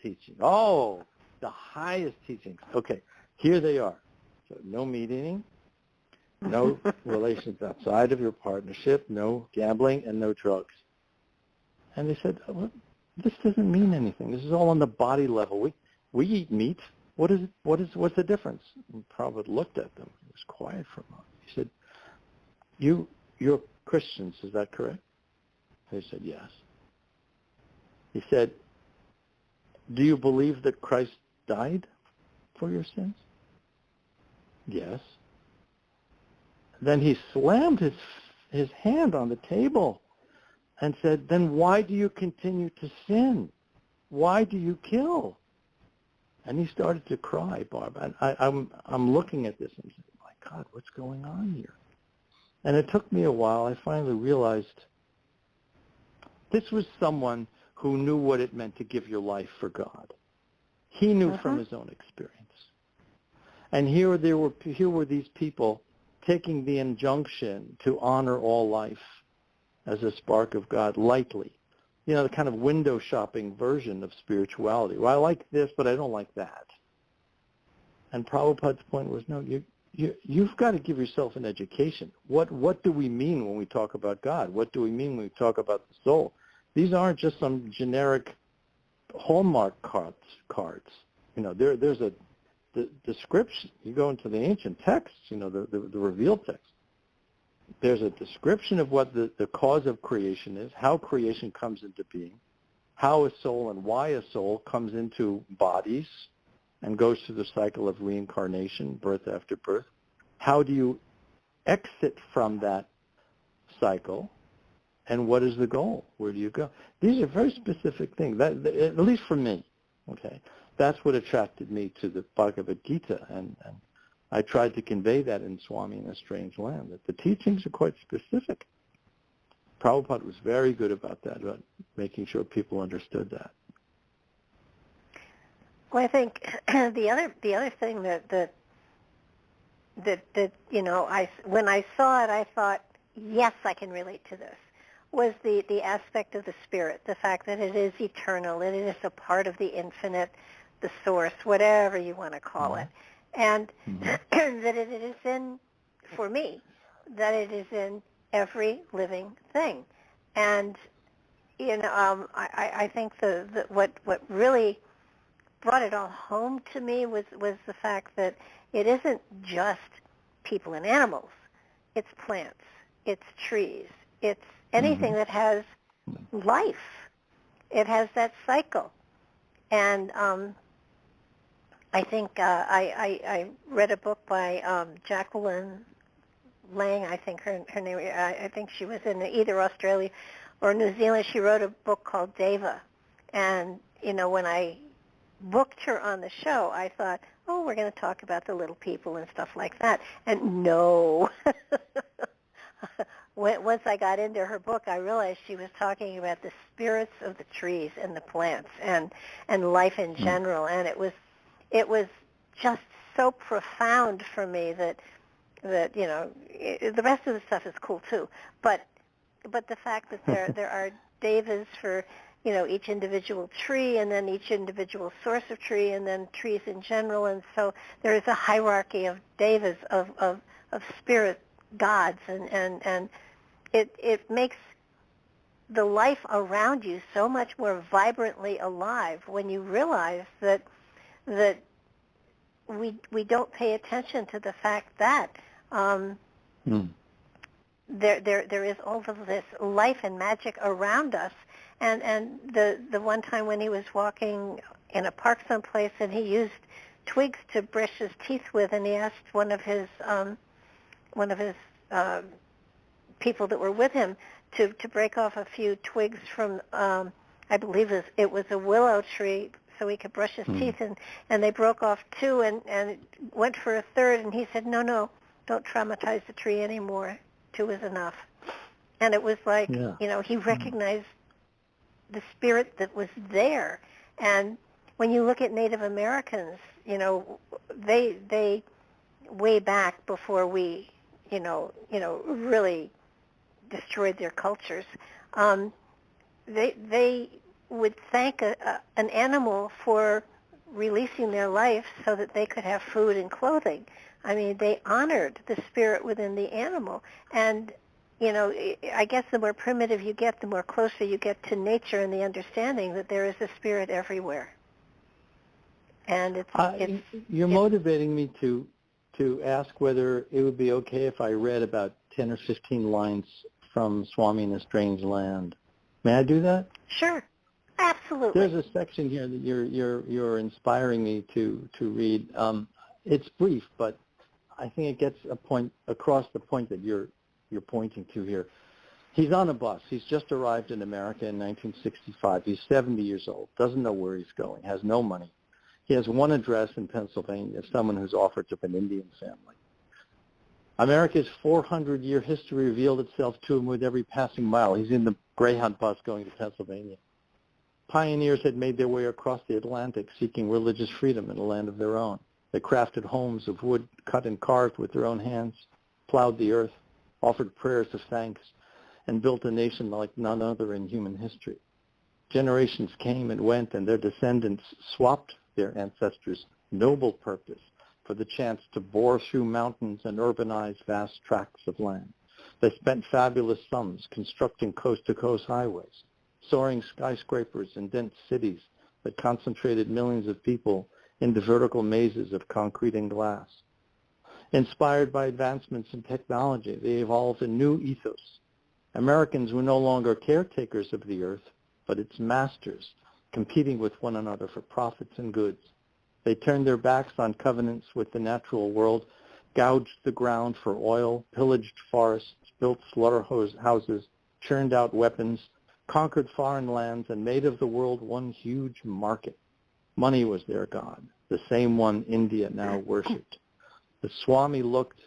teaching. Oh, the highest teachings. Okay, here they are. So no meat eating, no relations outside of your partnership, no gambling, and no drugs. And they said, well, this doesn't mean anything. This is all on the body level. We eat meat. What's the difference? And Prabhupada looked at them. He was quiet for a moment. He said, you're Christians, is that correct? They said, yes. He said, do you believe that Christ died for your sins? Yes. Then he slammed his hand on the table and said, then why do you continue to sin? Why do you kill? And he started to cry, Barb. And I'm looking at this and saying, my God, what's going on here? And it took me a while. I finally realized this was someone who knew what it meant to give your life for God. He knew from his own experience. And here were these people taking the injunction to honor all life as a spark of God lightly. You know, the kind of window shopping version of spirituality. Well, I like this, but I don't like that. And Prabhupada's point was, no, you've got to give yourself an education. What do we mean when we talk about God? What do we mean when we talk about the soul? These aren't just some generic Hallmark cards. You know, there's the description. You go into the ancient texts, you know, the revealed text. There's a description of what the cause of creation is, how creation comes into being, how a soul and why a soul comes into bodies and goes through the cycle of reincarnation, birth after birth. How do you exit from that cycle, and what is the goal? Where do you go? These are very specific things, that, at least for me. Okay, that's what attracted me to the Bhagavad Gita, and I tried to convey that in Swami in a Strange Land, that the teachings are quite specific. Prabhupada was very good about that, about making sure people understood that. Well, I think the other thing that you know, when I saw it, I thought, yes, I can relate to this, was the aspect of the spirit, the fact that it is eternal, it is a part of the infinite, the source, whatever you want to call it, and that it is in, for me, that it is in every living thing. And you know, I think what really brought it all home to me was the fact that it isn't just people and animals. It's plants. It's trees. It's anything that has life. It has that cycle. And I think I read a book by Jacqueline Lang, I think her name, I think she was in either Australia or New Zealand. She wrote a book called Deva. And, you know, when I booked her on the show, I thought, oh, we're going to talk about the little people and stuff like that. And no. Once I got into her book, I realized she was talking about the spirits of the trees and the plants and life in general. And it was just so profound for me that you know, the rest of the stuff is cool too. But the fact that there are devas for, you know, each individual tree, and then each individual source of tree, and then trees in general, and so there is a hierarchy of devas, of spirit gods, and it makes the life around you so much more vibrantly alive when you realize that we don't pay attention to the fact that there is all of this life and magic around us. And the one time when he was walking in a park someplace and he used twigs to brush his teeth with, and he asked one of his people that were with him to break off a few twigs from I believe it was a willow tree so he could brush his teeth, and they broke off two and went for a third, and he said, no, don't traumatize the tree anymore. 2 is enough. And it was like, you know, he recognized the spirit that was there. And when you look at Native Americans, you know, they way back before we, you know, really destroyed their cultures, they would thank an animal for releasing their life so that they could have food and clothing. I mean, they honored the spirit within the animal. And, you know, I guess the more primitive you get, the more closer you get to nature and the understanding that there is a spirit everywhere. And you're motivating me to ask whether it would be okay if I read about 10 or 15 lines from Swami in a Strange Land. May I do that? Sure. Absolutely. There's a section here that you're inspiring me to read. It's brief, but I think it gets across the point that you're pointing to here. He's on a bus. He's just arrived in America in 1965. He's 70 years old, doesn't know where he's going, has no money. He has one address in Pennsylvania, someone who's offered to an Indian family. America's 400-year history revealed itself to him with every passing mile. He's in the Greyhound bus going to Pennsylvania. Pioneers had made their way across the Atlantic seeking religious freedom in a land of their own. They crafted homes of wood cut and carved with their own hands, plowed the earth, offered prayers of thanks, and built a nation like none other in human history. Generations came and went, and their descendants swapped their ancestors' noble purpose for the chance to bore through mountains and urbanize vast tracts of land. They spent fabulous sums constructing coast-to-coast highways, soaring skyscrapers and dense cities that concentrated millions of people into vertical mazes of concrete and glass. Inspired by advancements in technology, they evolved a new ethos. Americans were no longer caretakers of the earth, but its masters, competing with one another for profits and goods. They turned their backs on covenants with the natural world, gouged the ground for oil, pillaged forests, built slaughterhouses, churned out weapons, conquered foreign lands, and made of the world one huge market. Money was their god, the same one India now worshipped. The Swami looked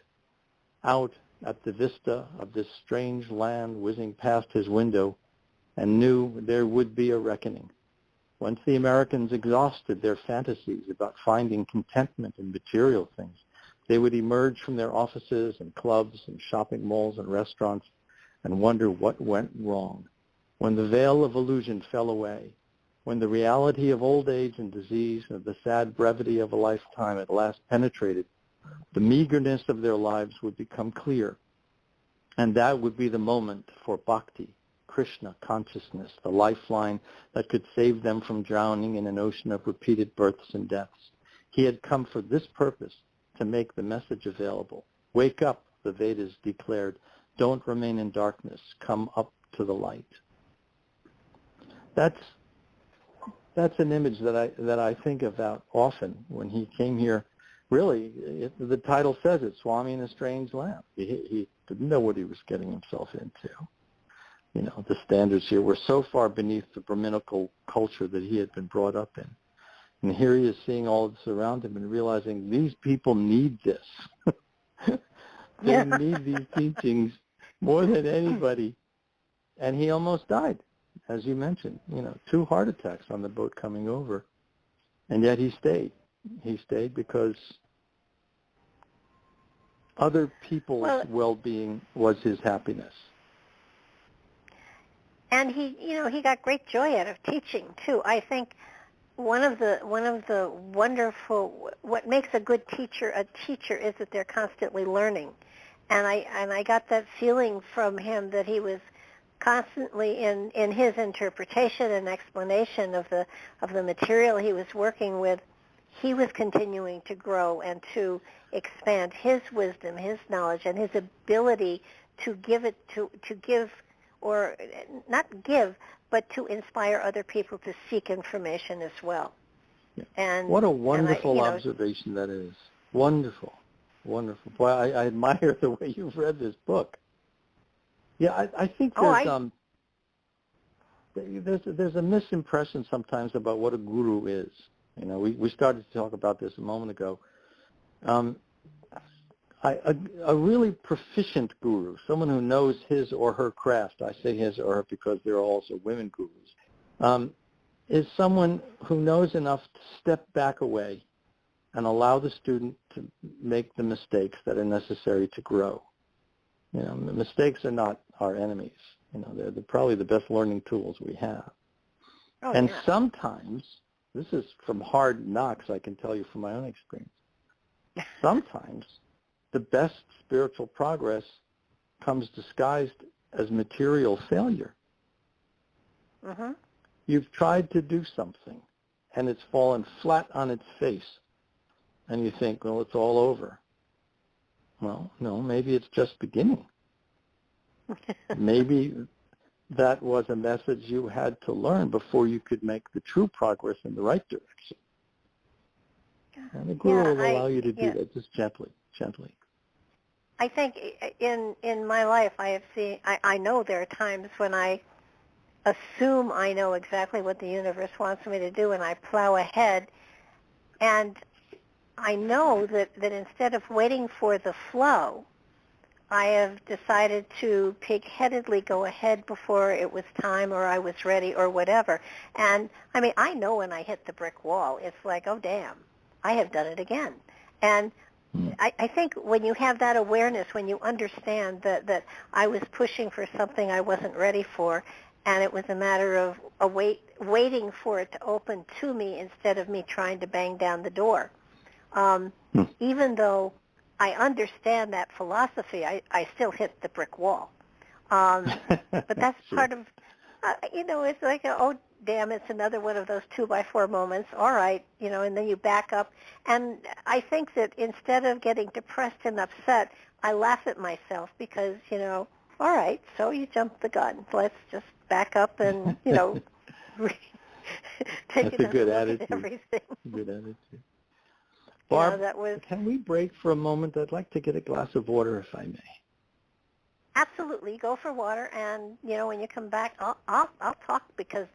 out at the vista of this strange land whizzing past his window and knew there would be a reckoning. Once the Americans exhausted their fantasies about finding contentment in material things, they would emerge from their offices and clubs and shopping malls and restaurants and wonder what went wrong. When the veil of illusion fell away, when the reality of old age and disease and the sad brevity of a lifetime at last penetrated, the meagerness of their lives would become clear. And that would be the moment for bhakti, Krishna Consciousness, the lifeline that could save them from drowning in an ocean of repeated births and deaths. He had come for this purpose, to make the message available. Wake up, the Vedas declared. Don't remain in darkness. Come up to the light. That's an image that I think about often when he came here. Really, the title says it, Swami in a Strange Land. He didn't know what he was getting himself into. You know, the standards here were so far beneath the Brahminical culture that he had been brought up in. And here he is seeing all of this around him and realizing these people need this. They need these teachings more than anybody. And he almost died, as you mentioned. 2 heart attacks on the boat coming over. And yet he stayed. He stayed because other people's well-being was his happiness. And he got great joy out of teaching too. I think one of the wonderful, what makes a good teacher a teacher is that they're constantly learning. And I got that feeling from him that he was constantly in his interpretation and explanation of the material he was working with. He was continuing to grow and to expand his wisdom, his knowledge, and his ability to give it to give, or not give, but to inspire other people to seek information as well. Yeah. And what a wonderful observation that is. Wonderful, wonderful. Boy, I admire the way you've read this book. Yeah, I think there's a misimpression sometimes about what a guru is. We started to talk about this a moment ago. A really proficient guru, someone who knows his or her craft, I say his or her because there are also women gurus, is someone who knows enough to step back away and allow the student to make the mistakes that are necessary to grow. Mistakes are not our enemies. They're probably the best learning tools we have. Sometimes, this is from hard knocks, I can tell you from my own experience, sometimes the best spiritual progress comes disguised as material failure. Mm-hmm. You've tried to do something, and it's fallen flat on its face, and you think, well, it's all over. Well, no, maybe it's just beginning. Maybe that was a message you had to learn before you could make the true progress in the right direction. And the guru will allow you to do that just gently. I think in my life I have seen, I know there are times when I assume I know exactly what the universe wants me to do and I plow ahead, and I know that instead of waiting for the flow, I have decided to pig-headedly go ahead before it was time or I was ready or whatever. And, I mean, I know when I hit the brick wall, it's like, oh, damn, I have done it again. And I think when you have that awareness, when you understand that I was pushing for something I wasn't ready for, and it was a matter of waiting for it to open to me instead of me trying to bang down the door. Even though I understand that philosophy, I still hit the brick wall. But that's part of, it's like, oh, damn, it's another one of those 2x4 moments. All right, and then you back up. And I think that instead of getting depressed and upset, I laugh at myself because, all right, so you jumped the gun. Let's just back up and, take That's a good attitude. At everything. Good attitude. Barb, that was, can we break for a moment? I'd like to get a glass of water, if I may. Absolutely. Go for water, and, when you come back, I'll talk because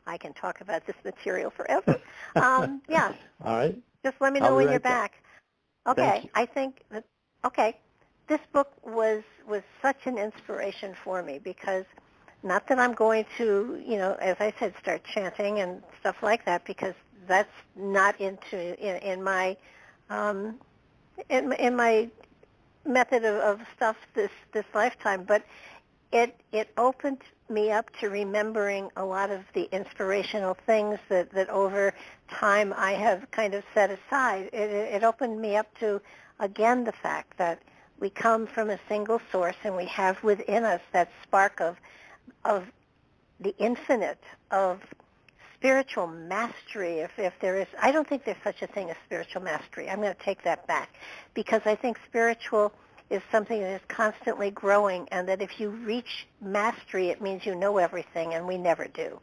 I can talk about this material forever. Yeah. All right. Just let me know when you're back. Okay. You. I think that, this book was such an inspiration for me because not that I'm going to, as I said, start chanting and stuff like that because that's not in my in my method of stuff this lifetime, but it opened me up to remembering a lot of the inspirational things that over time I have kind of set aside. It opened me up to, again, the fact that we come from a single source and we have within us that spark of the infinite, of spiritual mastery, if there is. I don't think there's such a thing as spiritual mastery. I'm going to take that back because I think spiritual is something that is constantly growing, and that if you reach mastery, it means you know everything, and we never do.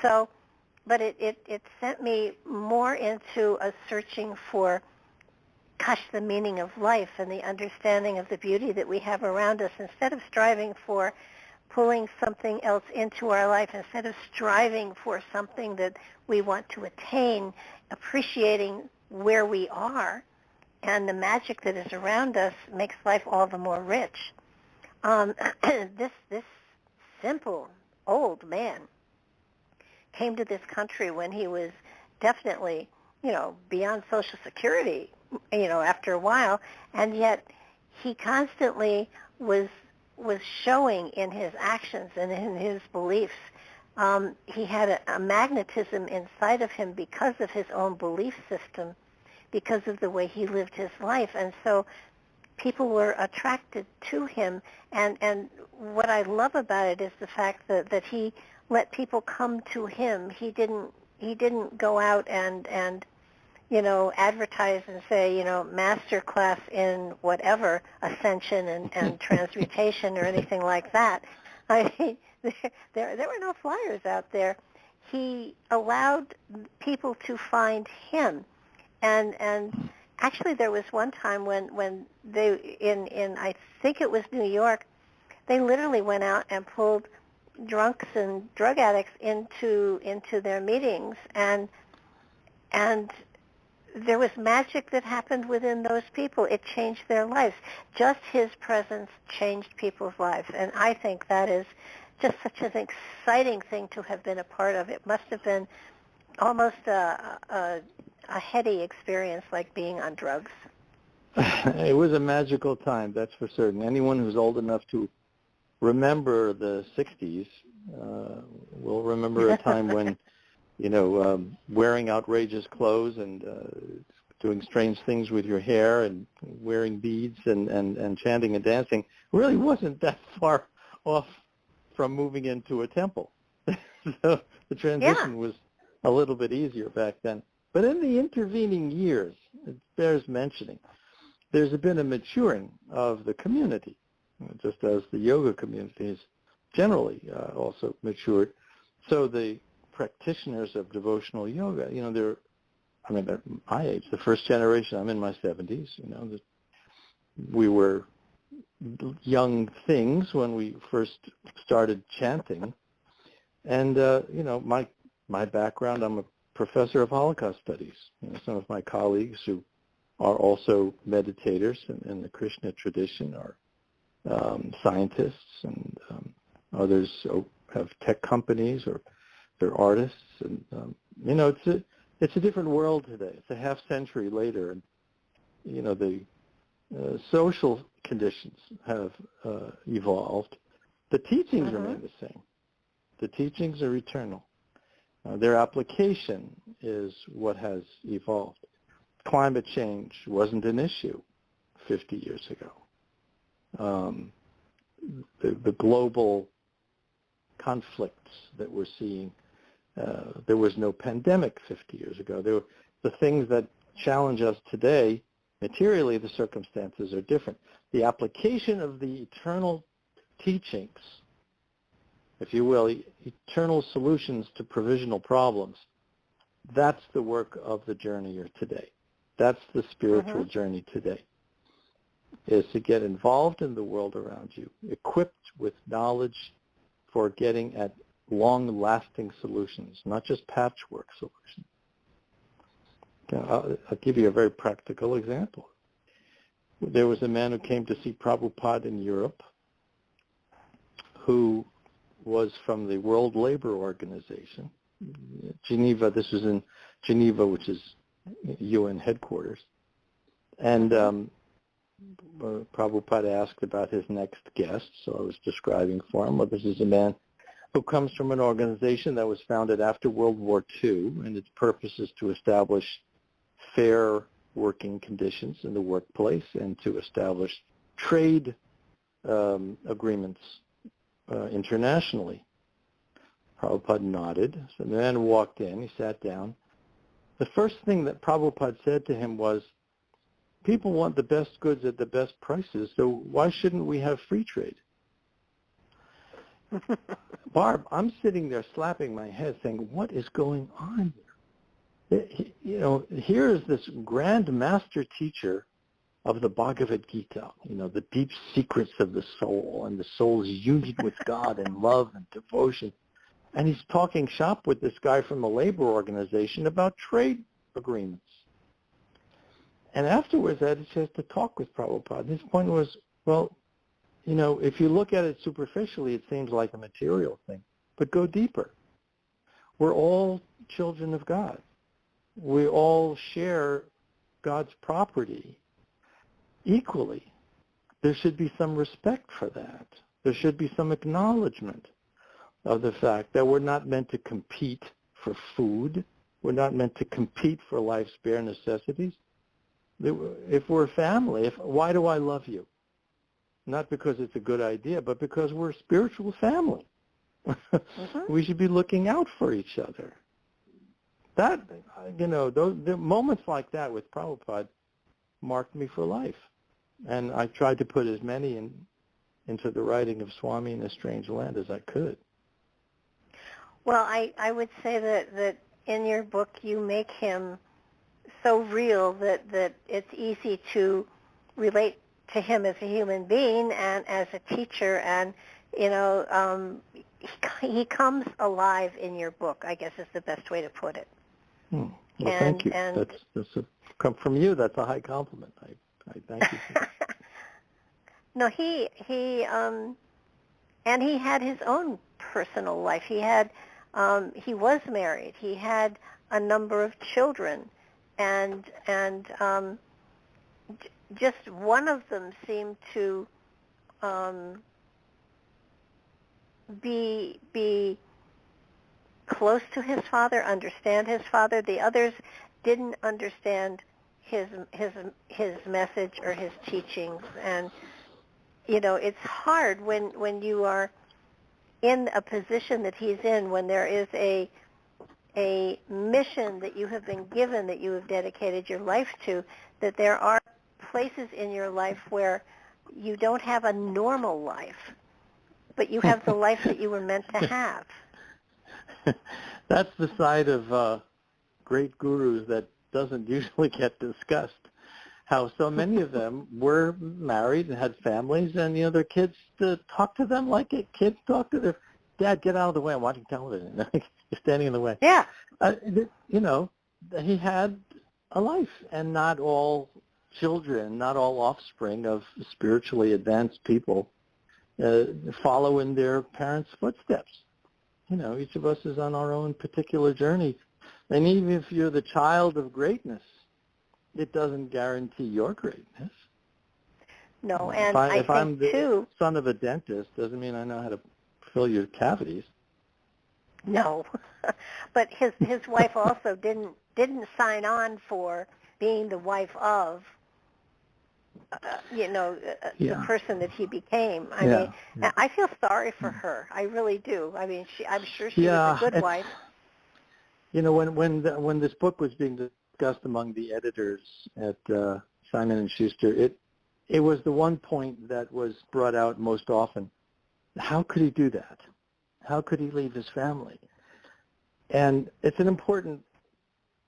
So, but it sent me more into a searching for, the meaning of life and the understanding of the beauty that we have around us, instead of striving for pulling something else into our life, instead of striving for something that we want to attain, appreciating where we are and the magic that is around us makes life all the more rich. This simple old man came to this country when he was definitely, beyond Social Security, after a while, and yet he constantly was showing in his actions and in his beliefs. He had a magnetism inside of him because of his own belief system, because of the way he lived his life. And so people were attracted to him. And what I love about it is the fact that he let people come to him. He didn't go out and advertise and say, master class in whatever, ascension and transmutation or anything like that. I mean, there were no flyers out there. He allowed people to find him. And actually there was one time when they, in I think it was New York, they literally went out and pulled drunks and drug addicts into their meetings, and there was magic that happened within those people. It changed their lives. Just his presence changed people's lives, and I think that is just such an exciting thing to have been a part of. It must have been almost a heady experience, like being on drugs. It was a magical time, that's for certain. Anyone who's old enough to remember the 60s will remember a time when, wearing outrageous clothes and doing strange things with your hair and wearing beads and chanting and dancing really wasn't that far off from moving into a temple. So the transition was a little bit easier back then. But in the intervening years, it bears mentioning, there's been a maturing of the community, just as the yoga community has generally also matured. So the practitioners of devotional yoga, they're my age, the first generation. I'm in my 70s. We were young things when we first started chanting, and my background, I'm a professor of Holocaust studies. Some of my colleagues who are also meditators in the Krishna tradition are scientists, and others have tech companies, or they're artists, and it's a different world today. It's a half century later, and the social conditions have evolved. The teachings remain the same. The teachings are eternal. Their application is what has evolved. Climate change wasn't an issue 50 years ago. The global conflicts that we're seeing, there was no pandemic 50 years ago. The things that challenge us today, materially, the circumstances are different. The application of the eternal teachings, if you will, eternal solutions to provisional problems, that's the work of the journeyer today. That's the spiritual journey today, is to get involved in the world around you, equipped with knowledge for getting at long-lasting solutions, not just patchwork solutions. I'll give you a very practical example. There was a man who came to see Prabhupada in Europe who was from the World Labor Organization, Geneva. This was in Geneva, which is UN headquarters. And Prabhupada asked about his next guest, so I was describing for him. Well, this is a man who comes from an organization that was founded after World War II, and its purpose is to establish fair working conditions in the workplace and to establish trade agreements internationally. Prabhupada nodded. So the man walked in. He sat down. The first thing that Prabhupada said to him was, people want the best goods at the best prices, so why shouldn't we have free trade? Barb, I'm sitting there slapping my head saying, what is going on here? Here is this grand master teacher of the Bhagavad Gita, the deep secrets of the soul and the soul's union with God and love and devotion. And he's talking shop with this guy from a labor organization about trade agreements. And afterwards, I had a chance to talk with Prabhupada. His point was, well, if you look at it superficially, it seems like a material thing. But go deeper. We're all children of God. We all share God's property equally. There should be some respect for that. There should be some acknowledgement of the fact that we're not meant to compete for food. We're not meant to compete for life's bare necessities. If we're a family, why do I love you? Not because it's a good idea, but because we're a spiritual family. We should be looking out for each other. That, the moments like that with Prabhupada marked me for life. And I tried to put as many into the writing of Swami in a Strange Land as I could. Well, I would say that in your book you make him so real that it's easy to relate to him as a human being and as a teacher, and he comes alive in your book, I guess is the best way to put it. Well, thank you. That's come from you. That's a high compliment. I thank you for that. No, he had his own personal life. He was married. He had a number of children, and just one of them seemed to be close to his father, understand his father. The others didn't understand his message or his teachings, and it's hard when you are in a position that he's in, when there is a mission that you have been given, that you have dedicated your life to, that there are places in your life where you don't have a normal life, but you have the life that you were meant to have. That's the side of great gurus that doesn't usually get discussed. How so many of them were married and had families, and their kids talk to them like kids talk to their dad. Get out of the way! I'm watching television. You're standing in the way. Yeah. He had a life, and not all children, not all offspring of spiritually advanced people, follow in their parents' footsteps. You know, each of us is on our own particular journey. And even if you're the child of greatness, it doesn't guarantee your greatness. No, and if I'm the too, son of a dentist, doesn't mean I know how to fill your cavities. No, but his wife also didn't sign on for being the wife of, the person that he became. I mean, I feel sorry for her. I really do. I mean, I'm sure she was a good wife. You know, when this book was being discussed among the editors at Simon & Schuster, it was the one point that was brought out most often. How could he do that? How could he leave his family? And it's an important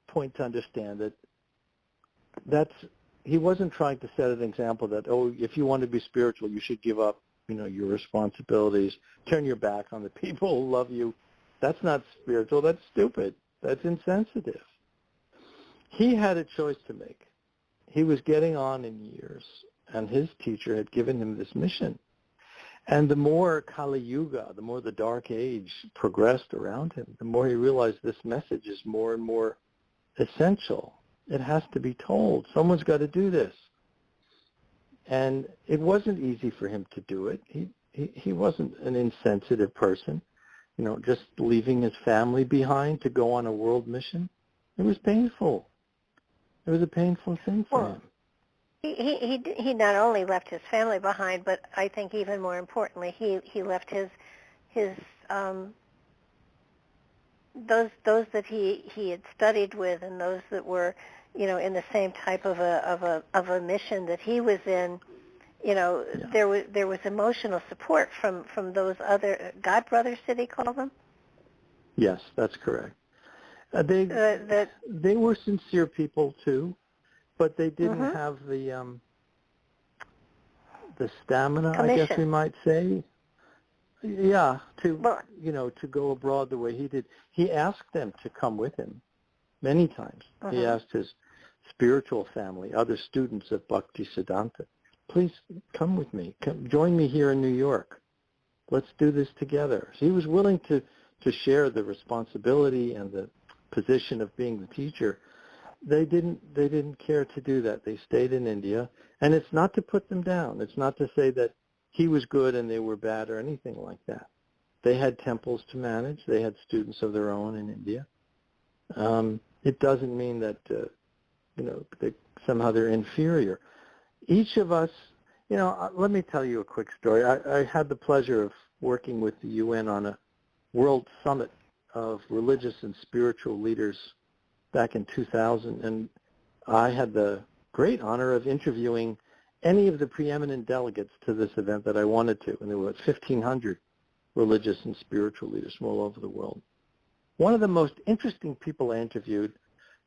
point to understand that he wasn't trying to set an example that, if you want to be spiritual, you should give up, your responsibilities, turn your back on the people who love you. That's not spiritual. That's stupid. That's insensitive. He had a choice to make. He was getting on in years, and his teacher had given him this mission. And the more Kali Yuga, the more the Dark Age progressed around him, the more he realized this message is more and more essential. It has to be told. Someone's got to do this. And it wasn't easy for him to do it. He wasn't an insensitive person, just leaving his family behind to go on a world mission. It was painful. It was a painful thing for him. He not only left his family behind, but I think even more importantly, he left his those that he had studied with, and those that were in the same type of a mission that he was in. There was emotional support from those other God brothers, did he call them? Yes, that's correct. They were sincere people too, but they didn't have the stamina, commission. I guess we might say. Yeah, to go abroad the way he did. He asked them to come with him many times. He asked his spiritual family, other students of Bhakti Siddhanta, please come with me. Come, join me here in New York. Let's do this together. So he was willing to share the responsibility and the position of being the teacher. They didn't care to do that. They stayed in India, and it's not to put them down. It's not to say that he was good and they were bad or anything like that. They had temples to manage. They had students of their own in India. It doesn't mean that that somehow they're inferior. Each of us, let me tell you a quick story. I had the pleasure of working with the UN on a world summit of religious and spiritual leaders back in 2000, and I had the great honor of interviewing any of the preeminent delegates to this event that I wanted to, and there were 1,500 religious and spiritual leaders from all over the world. One of the most interesting people I interviewed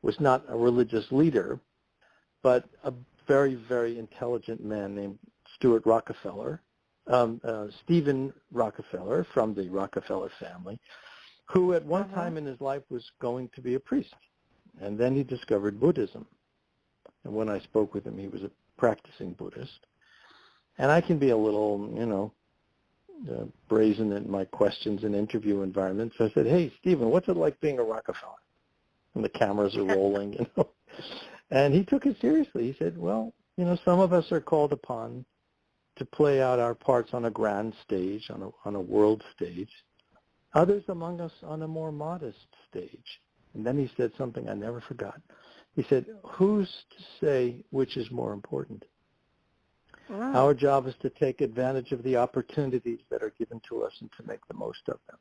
was not a religious leader, but a very, very intelligent man named Stephen Rockefeller from the Rockefeller family, who at one time in his life was going to be a priest. And then he discovered Buddhism. And when I spoke with him, he was a practicing Buddhist. And I can be a little, brazen in my questions in interview environments. So I said, hey, Stephen, what's it like being a Rockefeller? And the cameras are rolling, And he took it seriously. He said, well, some of us are called upon to play out our parts on a grand stage, on a world stage. Others among us on a more modest stage. And then he said something I never forgot. He said, who's to say which is more important? Our job is to take advantage of the opportunities that are given to us and to make the most of them.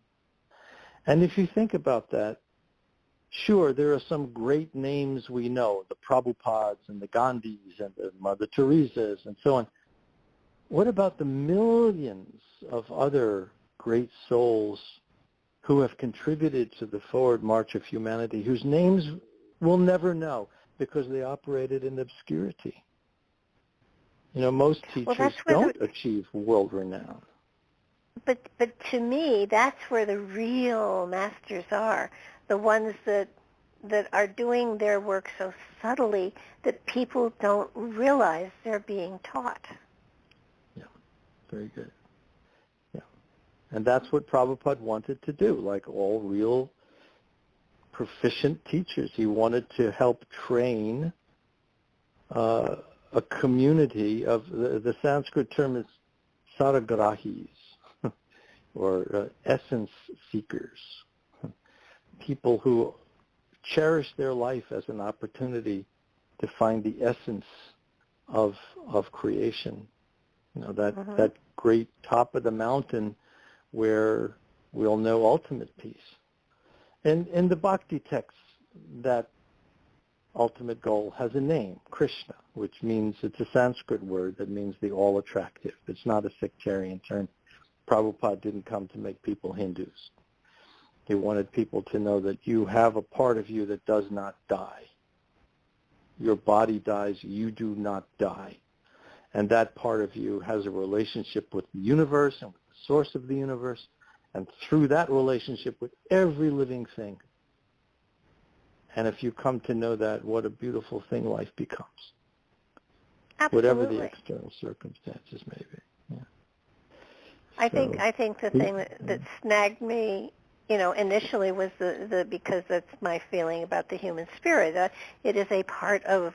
And if you think about that, sure, there are some great names we know, the Prabhupads and the Gandhis and the Mother Teresas and so on. What about the millions of other great souls who have contributed to the forward march of humanity, whose names we'll never know because they operated in obscurity? Most teachers don't achieve world renown. But to me, that's where the real masters are, the ones that that are doing their work so subtly that people don't realize they're being taught. Yeah, very good. Yeah, and that's what Prabhupada wanted to do, like all real proficient teachers. He wanted to help train a community of, the Sanskrit term is saragrahis, or essence seekers, people who cherish their life as an opportunity to find the essence of creation. You know, that great top of the mountain where we'll know ultimate peace. And in the bhakti texts, that ultimate goal has a name, Krishna, which means, it's a Sanskrit word that means the all-attractive. It's not a sectarian term. Prabhupada didn't come to make people Hindus. He wanted people to know that you have a part of you that does not die. Your body dies, you do not die. And that part of you has a relationship with the universe and with the source of the universe, and through that relationship with every living thing. And if you come to know that, what a beautiful thing life becomes. Absolutely. Whatever the external circumstances may be. Yeah. I think the thing that snagged me, initially was the because that's my feeling about the human spirit. That it is a part of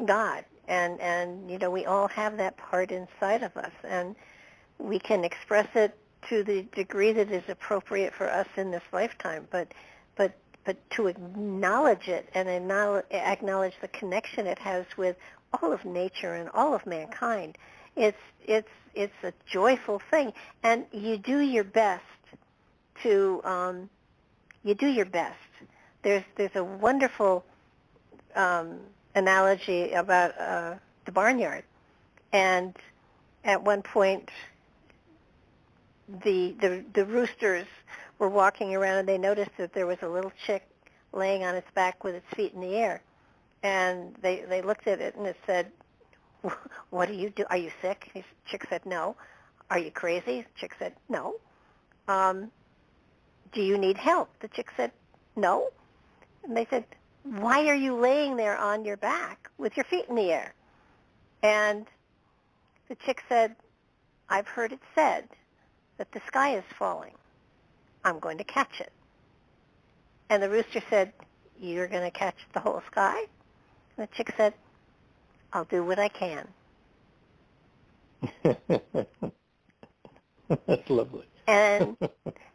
God, and we all have that part inside of us, and we can express it to the degree that is appropriate for us in this lifetime. But to acknowledge it and acknowledge the connection it has with all of nature and all of mankind, it's a joyful thing, and you do your best to There's a wonderful analogy about the barnyard, and at one point the roosters were walking around, and they noticed that there was a little chick laying on its back with its feet in the air, and they looked at it, and it said, "What do you do? Are you sick?" The chick said, "No." "Are you crazy?" The chick said, "No." "Do you need help?" The chick said, "No." And they said, "Why are you laying there on your back with your feet in the air?" And the chick said, "I've heard it said that the sky is falling. I'm going to catch it." And the rooster said, "You're going to catch the whole sky?" And the chick said, "I'll do what I can." That's lovely. And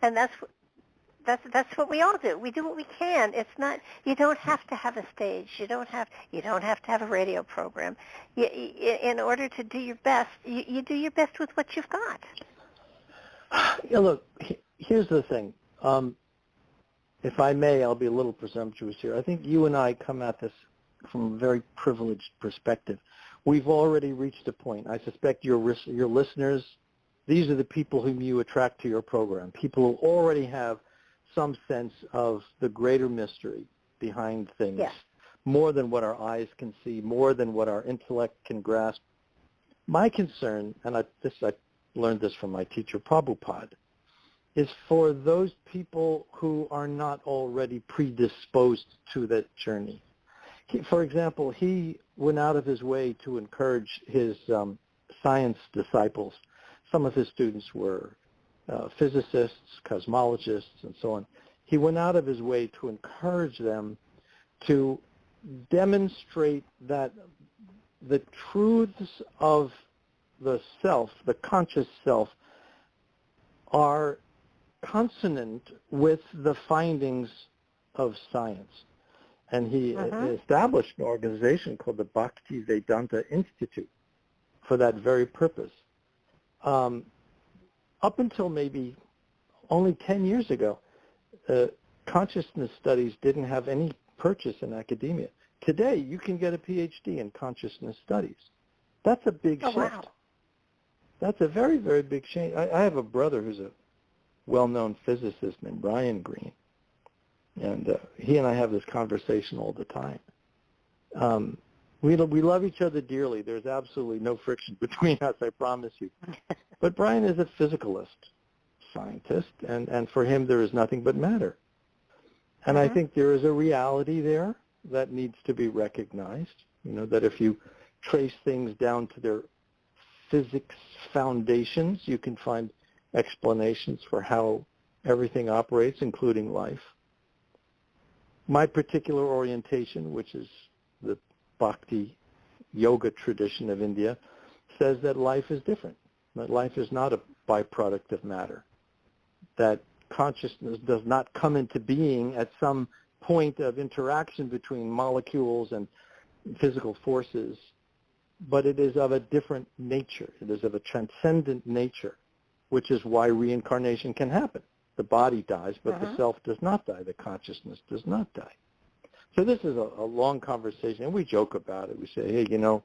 that's what we all do. We do what we can. It's not, you don't have to have a stage. You don't have to have a radio program. In order to do your best, you do your best with what you've got. Yeah, look, here's the thing. If I may, I'll be a little presumptuous here. I think you and I come at this from a very privileged perspective. We've already reached a point. I suspect your listeners, these are the people whom you attract to your program, people who already have some sense of the greater mystery behind things, yes, more than what our eyes can see, more than what our intellect can grasp. My concern, and I learned this from my teacher Prabhupada, is for those people who are not already predisposed to that journey. For example, he went out of his way to encourage his science disciples. Some of his students were physicists, cosmologists, and so on. He went out of his way to encourage them to demonstrate that the truths of the self, the conscious self, are consonant with the findings of science. And he established an organization called the Bhakti Vedanta Institute for that very purpose. Up until maybe only 10 years ago, consciousness studies didn't have any purchase in academia. Today, you can get a PhD in consciousness studies. That's a big shift. Wow. That's a very, very big change. I have a brother who's a well-known physicist named Joshua Greene, and he and I have this conversation all the time. We love each other dearly. There's absolutely no friction between us, I promise you. But Brian is a physicalist scientist, and for him there is nothing but matter. And I think there is a reality there that needs to be recognized, that if you trace things down to their physics foundations, you can find explanations for how everything operates, including life. My particular orientation, which is the bhakti yoga tradition of India, says that life is different, that life is not a byproduct of matter, that consciousness does not come into being at some point of interaction between molecules and physical forces, but it is of a different nature. It is of a transcendent nature, which is why reincarnation can happen. The body dies, but the self does not die. The consciousness does not die. So this is a long conversation, and we joke about it. We say, hey,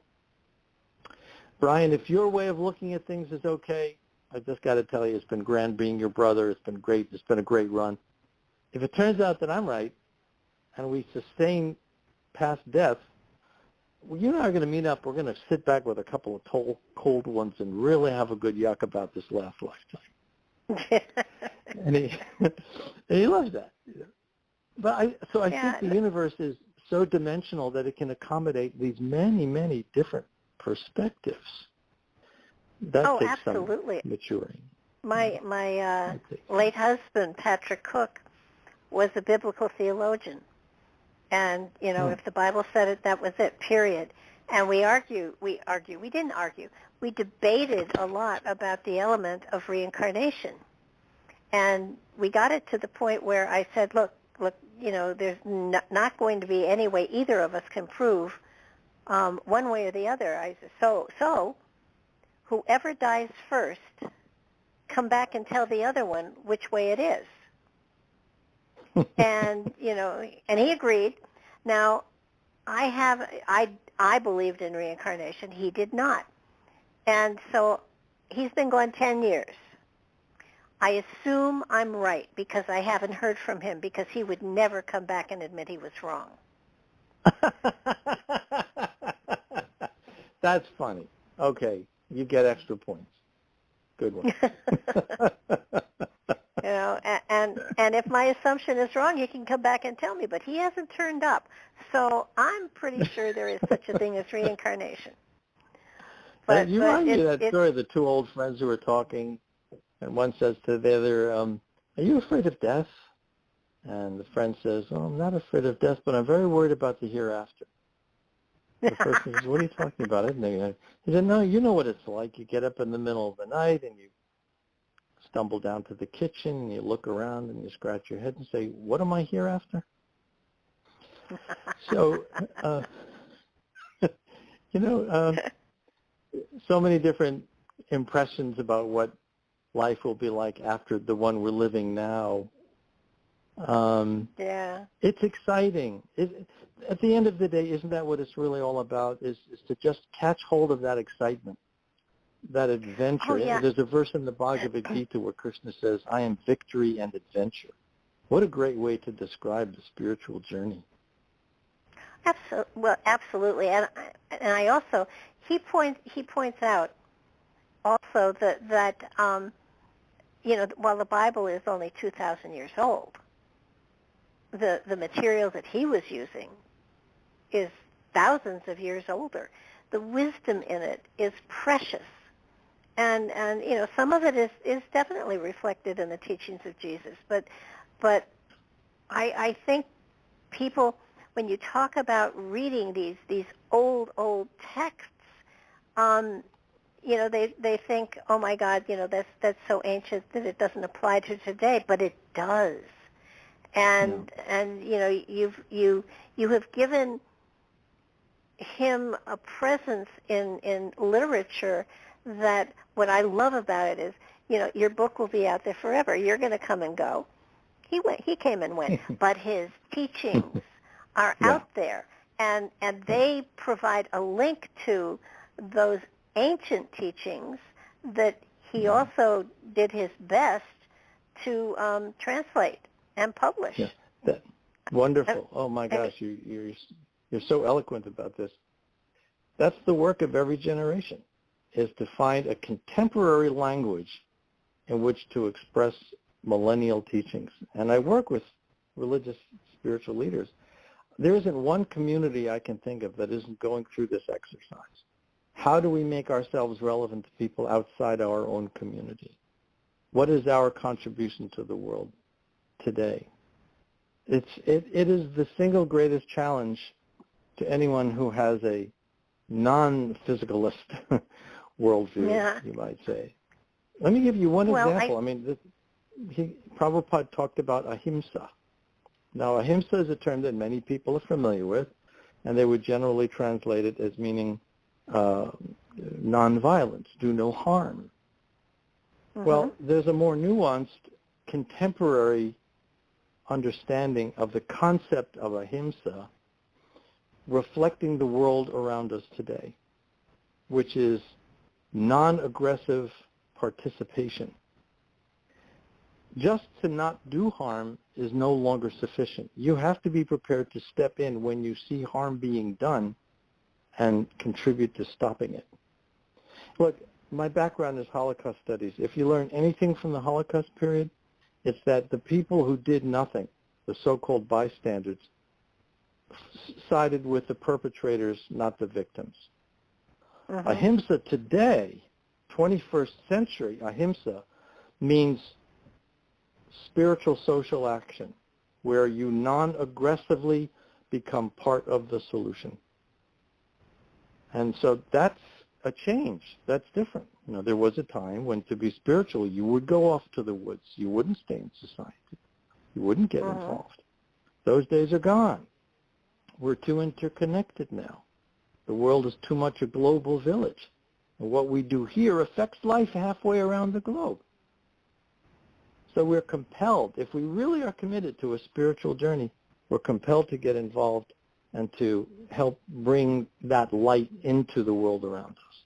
Brian, if your way of looking at things is okay, I just got to tell you, it's been grand being your brother. It's been great. It's been a great run. If it turns out that I'm right and we sustain past death, you and I are going to meet up. We're going to sit back with a couple of cold ones and really have a good yuck about this last lifetime. and he loves that. But I think the universe is so dimensional that it can accommodate these many, many different perspectives. That takes absolutely. some maturing. My late husband, Patrick Cook, was a biblical theologian. And, if the Bible said it, that was it, period. And we didn't argue. We debated a lot about the element of reincarnation. And we got it to the point where I said, look, there's not going to be any way either of us can prove one way or the other. I said, so whoever dies first, come back and tell the other one which way it is. And, and he agreed. Now, I believed in reincarnation. He did not. And so he's been gone 10 years. I assume I'm right because I haven't heard from him, because he would never come back and admit he was wrong. That's funny. Okay, you get extra points. Good one. And if my assumption is wrong, you can come back and tell me. But he hasn't turned up, so I'm pretty sure there is such a thing as reincarnation. But you remind me of that story of the two old friends who were talking, and one says to the other, "Are you afraid of death?" And the friend says, "Oh, I'm not afraid of death, but I'm very worried about the hereafter." The person says, "What are you talking about?" He said, "No, you know what it's like. You get up in the middle of the night and you stumble down to the kitchen and you look around and you scratch your head and say, 'What am I hereafter?'" So, so many different impressions about what life will be like after the one we're living now. It's exciting. At the end of the day, isn't that what it's really all about, is to just catch hold of that excitement, that adventure. Oh, yeah. There's a verse in the Bhagavad Gita where Krishna says, "I am victory and adventure." What a great way to describe the spiritual journey. Absolutely. And I also, he points out also that while the Bible is only 2,000 years old, the material that he was using is thousands of years older. The wisdom in it is precious. And some of it is definitely reflected in the teachings of Jesus. But I think people, when you talk about reading these old texts, they think, oh my God, that's so ancient that it doesn't apply to today, but it does. And you have given him a presence in literature that what I love about it is, your book will be out there forever. You're going to come and go. He came and went, but his teachings are out there, and they provide a link to those ancient teachings that he also did his best to translate and publish. Yeah, wonderful. Oh my gosh, you're so eloquent about this. That's the work of every generation, is to find a contemporary language in which to express millennial teachings. And I work with religious spiritual leaders. There isn't one community I can think of that isn't going through this exercise. How do we make ourselves relevant to people outside our own community? What is our contribution to the world today? It is the single greatest challenge to anyone who has a non-physicalist worldview, you might say. Let me give you one example. Prabhupada talked about ahimsa. Now, ahimsa is a term that many people are familiar with, and they would generally translate it as meaning nonviolence, do no harm. Well, there's a more nuanced, contemporary understanding of the concept of ahimsa reflecting the world around us today, which is non-aggressive participation. Just to not do harm is no longer sufficient. You have to be prepared to step in when you see harm being done and contribute to stopping it. Look, my background is Holocaust studies. If you learn anything from the Holocaust period, it's that the people who did nothing, the so-called bystanders, sided with the perpetrators, not the victims. Ahimsa today, 21st century ahimsa, means spiritual social action, where you non-aggressively become part of the solution. And so that's a change. That's different. You know, there was a time when to be spiritual, you would go off to the woods. You wouldn't stay in society. You wouldn't get involved. Those days are gone. We're too interconnected now. The world is too much a global village. And what we do here affects life halfway around the globe. So we're compelled, if we really are committed to a spiritual journey, we're compelled to get involved and to help bring that light into the world around us.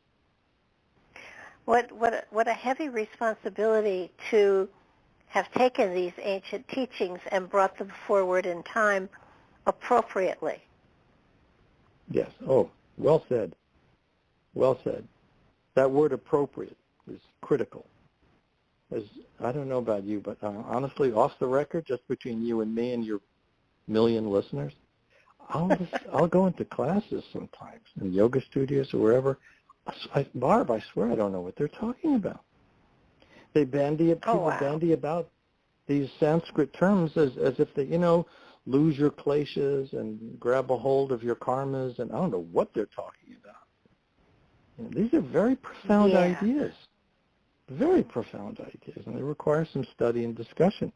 What a heavy responsibility to have taken these ancient teachings and brought them forward in time appropriately. Yes. Oh, well said. Well said. That word appropriate is critical. As I don't know about you, but honestly, off the record, just between you and me and your million listeners, I'll go into classes sometimes in yoga studios or wherever. Barb, I swear I don't know what they're talking about. They bandy about these Sanskrit terms as if they, lose your kleshas and grab a hold of your karmas, and I don't know what they're talking about. These are very profound ideas. Very profound ideas, and they require some study and discussion.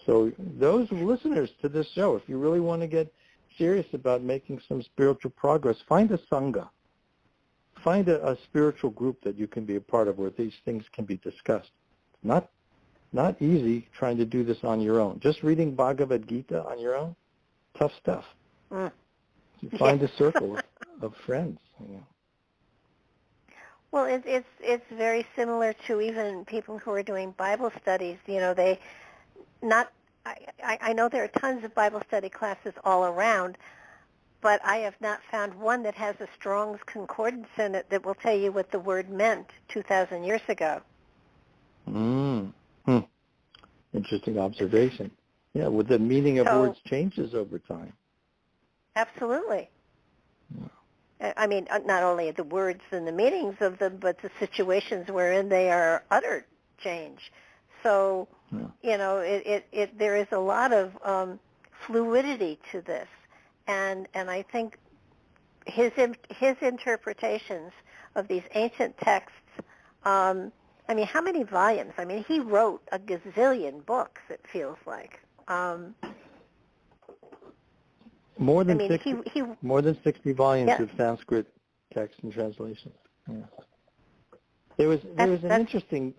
So those listeners to this show, if you really want to get serious about making some spiritual progress, find a sangha. Find a spiritual group that you can be a part of where these things can be discussed. Not easy trying to do this on your own. Just reading Bhagavad Gita on your own, tough stuff. Find a circle of friends. Well, it's very similar to even people who are doing Bible studies. I know there are tons of Bible study classes all around, but I have not found one that has a Strong's Concordance in it that will tell you what the word meant 2,000 years ago. Interesting observation. Yeah, with the meaning of words changes over time. Absolutely. Yeah. I mean, not only the words and the meanings of them, but the situations wherein they are uttered change. So, there is a lot of fluidity to this, and I think his interpretations of these ancient texts. How many volumes? He wrote a gazillion books. It feels like. More than 60 volumes of Sanskrit text and translations. Yeah. There was an interesting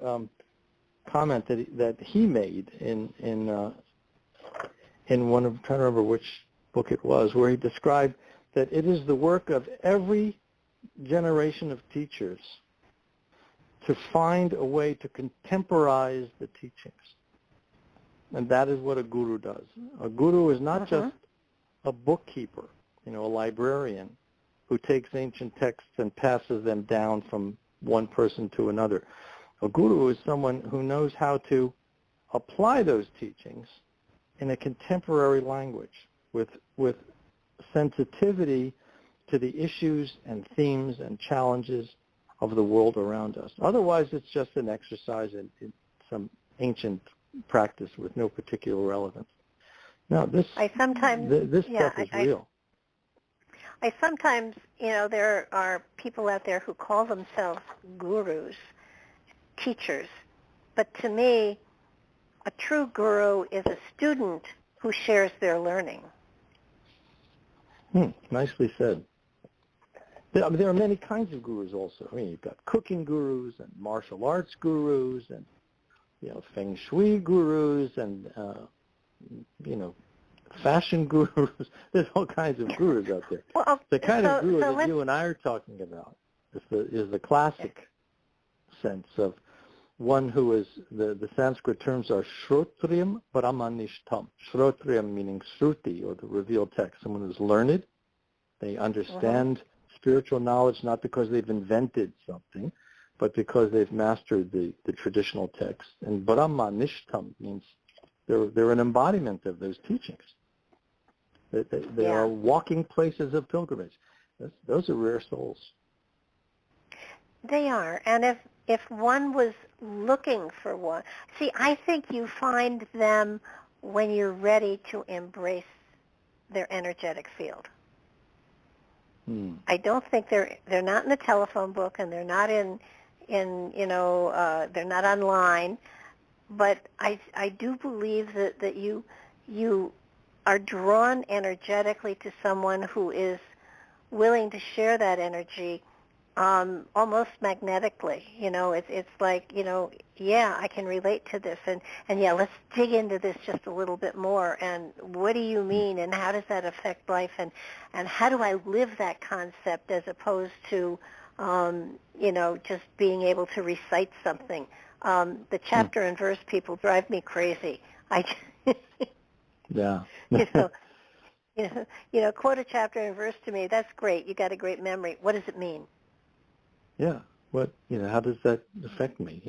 comment that he made in one of, I'm trying to remember which book it was, where he described that it is the work of every generation of teachers to find a way to contemporize the teachings, and that is what a guru does. A guru is not just a bookkeeper, a librarian who takes ancient texts and passes them down from one person to another. A guru is someone who knows how to apply those teachings in a contemporary language with sensitivity to the issues and themes and challenges of the world around us. Otherwise, it's just an exercise in some ancient practice with no particular relevance. No, this stuff is real. I sometimes, there are people out there who call themselves gurus, teachers, but to me, a true guru is a student who shares their learning. Nicely said. There are many kinds of gurus also. I mean, you've got cooking gurus and martial arts gurus and, feng shui gurus and, fashion gurus. There's all kinds of gurus out there. Well, the kind of guru that you and I are talking about is the classic sense of one who is, the Sanskrit terms are shrotriyam brahmanishtam. Shrotriyam meaning shruti, or the revealed text. Someone who's learned. They understand spiritual knowledge not because they've invented something, but because they've mastered the traditional text. And brahmanishtam means they're an embodiment of those teachings. They are walking places of pilgrimage. Those are rare souls. They are. And if one was looking for one, see, I think you find them when you're ready to embrace their energetic field. I don't think they're not in the telephone book, and they're not in they're not online, but I do believe that you are drawn energetically to someone who is willing to share that energy almost magnetically. It's like, I can relate to this, and let's dig into this just a little bit more, and what do you mean, and how does that affect life, and how do I live that concept as opposed to, just being able to recite something. The chapter and verse people drive me crazy. Yeah. Quote a chapter and verse to me, that's great. You got a great memory. What does it mean? Yeah. How does that affect me?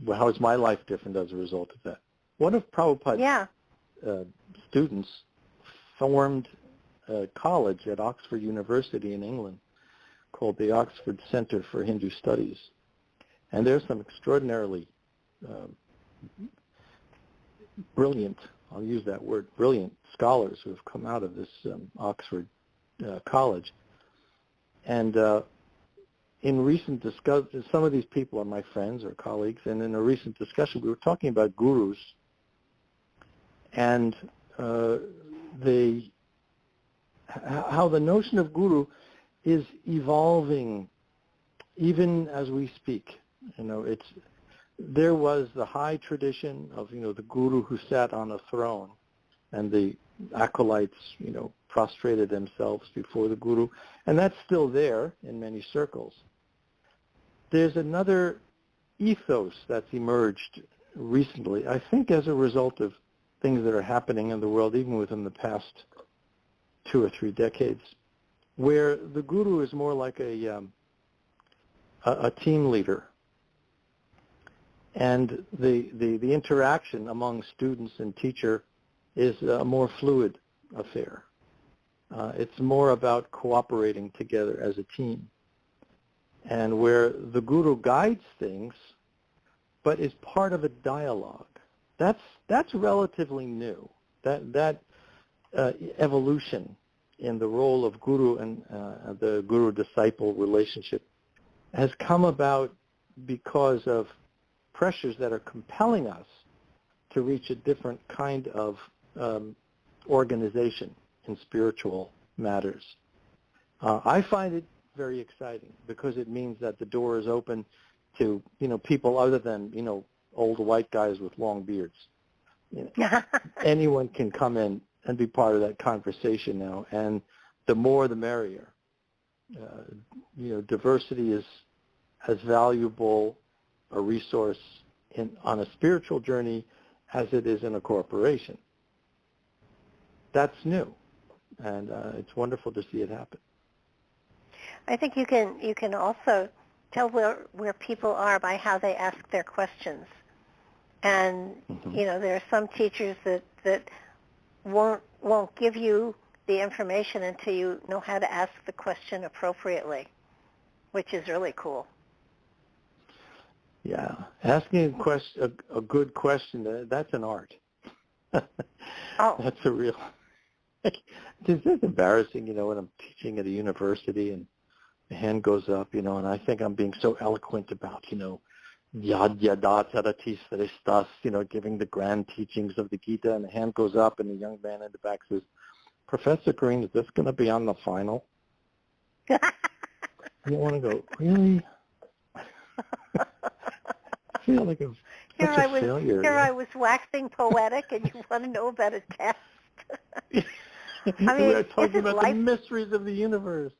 How is my life different as a result of that? One of Prabhupada's students formed a college at Oxford University in England called the Oxford Center for Hindu Studies. And there's some extraordinarily brilliant, I'll use that word, brilliant scholars who have come out of this Oxford college. And in recent discussion, some of these people are my friends or colleagues, and in a recent discussion we were talking about gurus and how the notion of guru is evolving even as we speak. There was the high tradition of, the guru who sat on a throne, and the acolytes, prostrated themselves before the guru, and that's still there in many circles. There's another ethos that's emerged recently, I think as a result of things that are happening in the world, even within the past 2 or 3 decades, where the guru is more like a team leader. And the interaction among students and teacher is a more fluid affair. It's more about cooperating together as a team. And where the guru guides things, but is part of a dialogue. That's relatively new. That evolution in the role of guru and the guru-disciple relationship has come about because of pressures that are compelling us to reach a different kind of organization in spiritual matters. I find it very exciting because it means that the door is open to, people other than, old white guys with long beards. Anyone can come in and be part of that conversation now, and the more the merrier. Diversity is as valuable a resource on a spiritual journey as it is in a corporation. That's new, and it's wonderful to see it happen. I think you can also tell where people are by how they ask their questions. And, there are some teachers that won't give you the information until you know how to ask the question appropriately, which is really cool. Yeah, asking a good question, that's an art. That's a real... It's just embarrassing, when I'm teaching at a university and the hand goes up, and I think I'm being so eloquent about, yad yada taratis restas, giving the grand teachings of the Gita, and the hand goes up and the young man in the back says, Professor Greene, is this going to be on the final? You want to go, really? I feel like a failure. Here I was waxing poetic, and you want to know about a test? We are talking about the mysteries of the universe.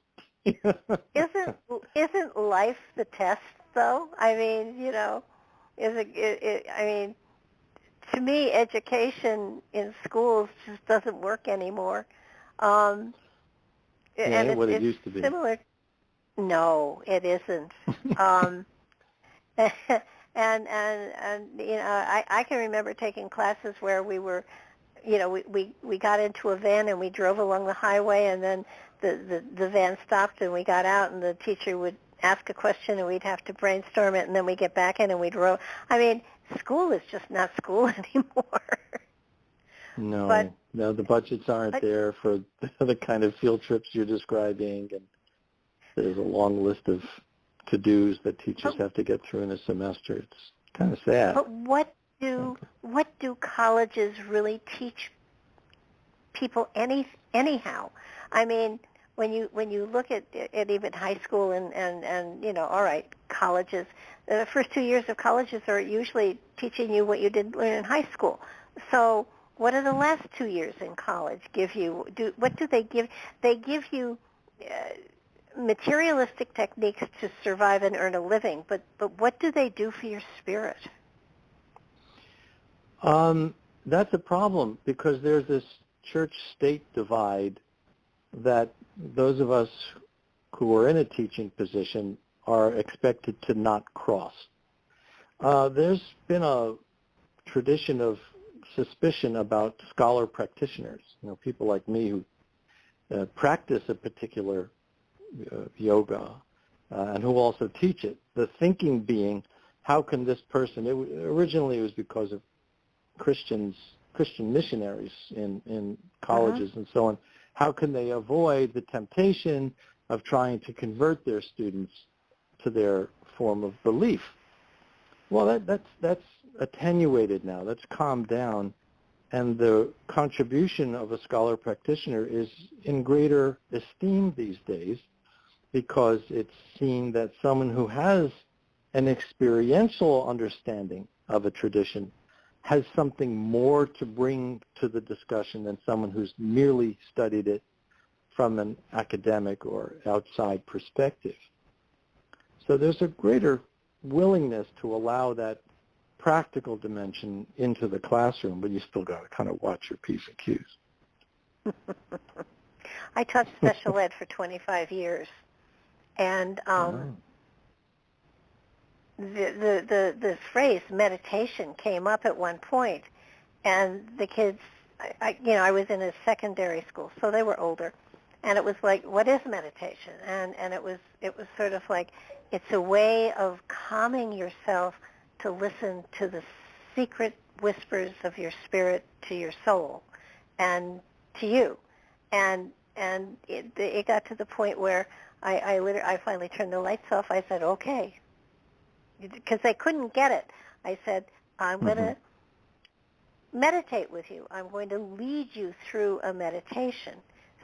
Isn't life the test, though? I mean, to me, education in schools just doesn't work anymore. And it used to be. Similar. No, it isn't. And I can remember taking classes where we were, we got into a van and we drove along the highway, and then the van stopped and we got out, and the teacher would ask a question and we'd have to brainstorm it, and then we'd get back in and we'd row. I mean, school is just not school anymore. No, the budgets aren't there for the kind of field trips you're describing, and there's a long list of to-dos that teachers have to get through in a semester. It's kind of sad. But what do colleges really teach people anyhow? I mean, when you look at even high school and all right, colleges, the first 2 years of colleges are usually teaching you what you didn't learn in high school. So what do the last 2 years in college give you? What do they give? They give you materialistic techniques to survive and earn a living, but what do they do for your spirit? That's a problem, because there's this church-state divide that those of us who are in a teaching position are expected to not cross. There's been a tradition of suspicion about scholar practitioners, people like me who practice a particular yoga and who also teach it. The thinking being, how can this person, originally it was because of Christian missionaries in colleges and so on, how can they avoid the temptation of trying to convert their students to their form of belief? Well, that's attenuated now. That's calmed down. And the contribution of a scholar practitioner is in greater esteem these days, because it's seen that someone who has an experiential understanding of a tradition has something more to bring to the discussion than someone who's merely studied it from an academic or outside perspective. So there's a greater willingness to allow that practical dimension into the classroom, but you still got to kind of watch your P's and Q's. I taught special ed for 25 years, and the phrase meditation came up at one point, and the kids, I was in a secondary school, so they were older, and it was like, what is meditation? And it was sort of like, it's a way of calming yourself to listen to the secret whispers of your spirit to your soul and to you. And it got to the point where I finally turned the lights off. I said, okay, because they couldn't get it. I said, I'm going to meditate with you. I'm going to lead you through a meditation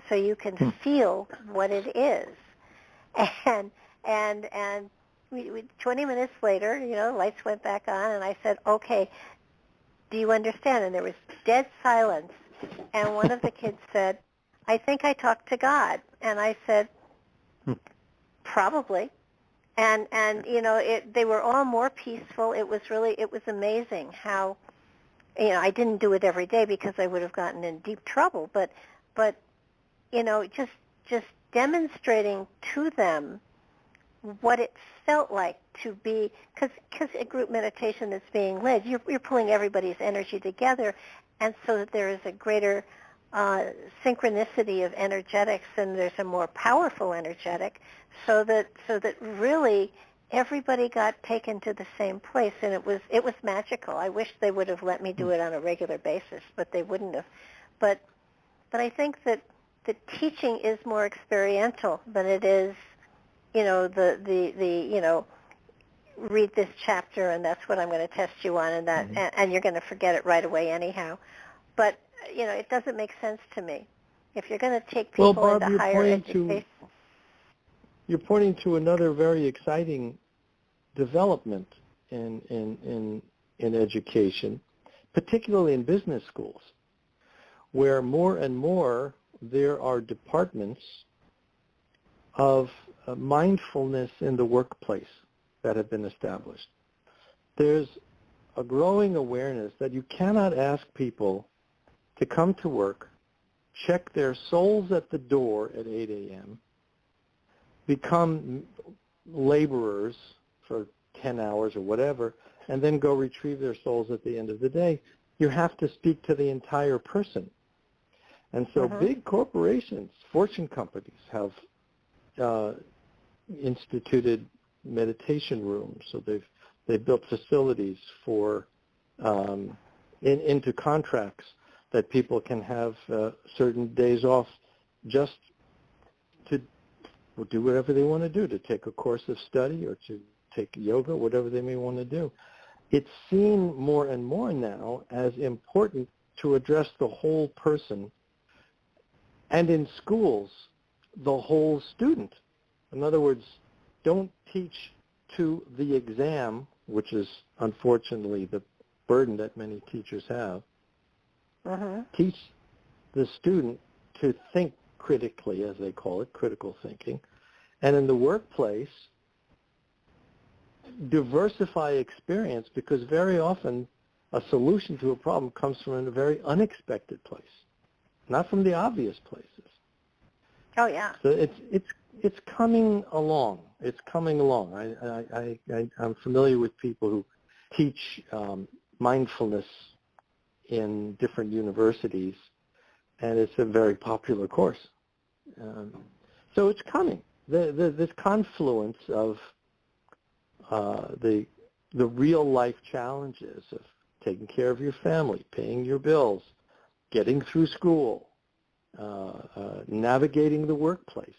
so you can feel what it is. And we 20 minutes later, lights went back on, and I said, okay, do you understand? And there was dead silence. And one of the kids said, I think I talked to God. And I said, probably. And they were all more peaceful. It was amazing how, I didn't do it every day because I would have gotten in deep trouble, but just demonstrating to them what it felt like to be, because a group meditation is being led, you're pulling everybody's energy together, and so that there is a greater synchronicity of energetics, and there's a more powerful energetic, so that really everybody got taken to the same place, and it was magical. I wish they would have let me do it on a regular basis, but they wouldn't have. But I think that the teaching is more experiential than it is, the read this chapter and that's what I'm going to test you on, and that and you're going to forget it right away anyhow. But it doesn't make sense to me. If you're going to take people into higher education. You're pointing to another very exciting development in education, particularly in business schools, where more and more there are departments of mindfulness in the workplace that have been established. There's a growing awareness that you cannot ask people to come to work, check their souls at the door at 8 a.m., become laborers for 10 hours or whatever, and then go retrieve their souls at the end of the day. You have to speak to the entire person. And so big corporations, fortune companies, have instituted meditation rooms. So they've built facilities for into contracts that people can have certain days off just to do whatever they want to do, to take a course of study or to take yoga, whatever they may want to do. It's seen more and more now as important to address the whole person, and in schools, the whole student. In other words, don't teach to the exam, which is unfortunately the burden that many teachers have. Teach the student to think critically, as they call it, critical thinking. And in the workplace, diversify experience, because very often a solution to a problem comes from a very unexpected place, not from the obvious places. Oh, yeah. So it's coming along. It's coming along. I'm familiar with people who teach mindfulness in different universities, and it's a very popular course. So it's coming. This confluence of the real life challenges of taking care of your family, paying your bills, getting through school, navigating the workplace.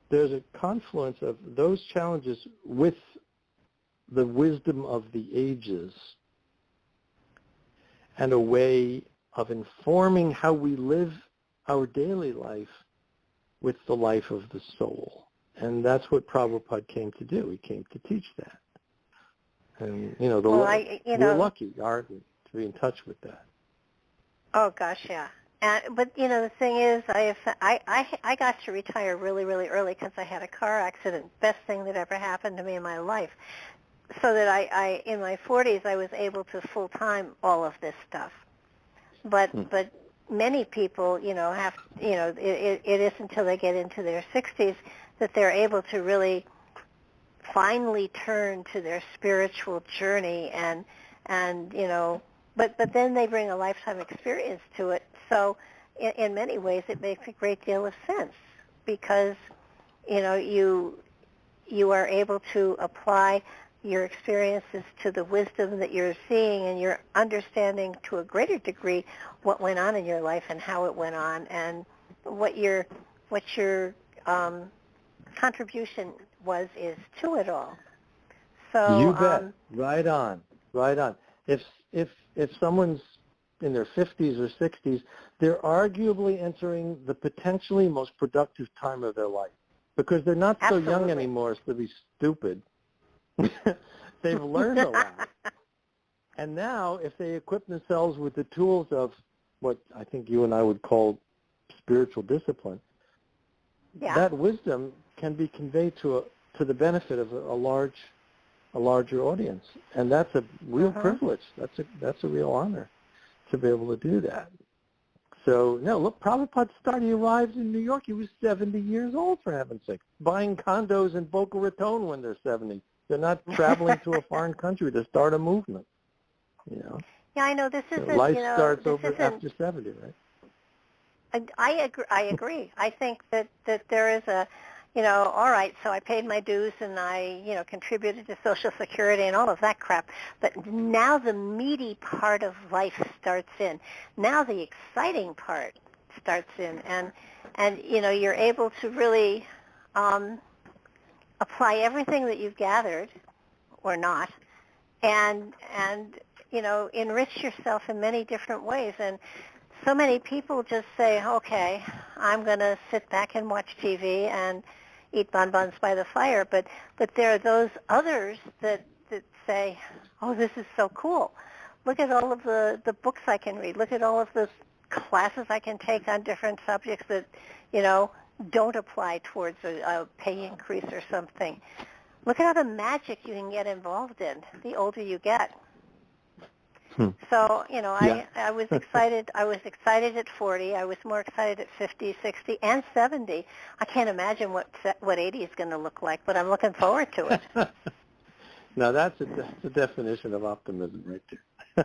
There's a confluence of those challenges with the wisdom of the ages and a way of informing how we live our daily life with the life of the soul. And that's what Prabhupada came to do. He came to teach that. And, we're lucky, aren't we, to be in touch with that. Oh, gosh, yeah. But, the thing is, I got to retire really, really early because I had a car accident. Best thing that ever happened to me in my life. So that I in my 40s, I was able to full-time all of this stuff. But many people, have, it isn't until they get into their 60s that they're able to really finally turn to their spiritual journey and but then they bring a lifetime experience to it. So in many ways it makes a great deal of sense, because you are able to apply your experiences to the wisdom that you're seeing, and you're understanding to a greater degree what went on in your life and how it went on, and what your contribution is to it all. So you bet. Right on. If someone's in their 50s or 60s, they're arguably entering the potentially most productive time of their life, because they're not so young anymore as to be stupid. They've learned a lot. And now, if they equip themselves with the tools of what I think you and I would call spiritual discipline, that wisdom can be conveyed to the benefit of a larger audience, and that's a real privilege. That's a real honor to be able to do that. So, look, Prabhupada he arrived in New York. He was 70 years old, for heaven's sake, buying condos in Boca Raton when they're 70. They're not traveling to a foreign country to start a movement. Yeah, I know this isn't. Life starts over after 70, right? I agree. I think that there is a, all right, so I paid my dues and I, contributed to Social Security and all of that crap. But now the meaty part of life starts in. Now the exciting part starts in. And you're able to really apply everything that you've gathered, or not, and enrich yourself in many different ways. And so many people just say, okay, I'm going to sit back and watch TV and eat bonbons by the fire. But there are those others that say, oh, this is so cool. Look at all of the books I can read. Look at all of the classes I can take on different subjects that, don't apply towards a pay increase or something. Look at all the magic you can get involved in the older you get. So, Yeah. I was excited. I was excited at 40. I was more excited at 50, 60, and 70. I can't imagine what 80 is going to look like, but I'm looking forward to it. Now, that's a definition of optimism right there.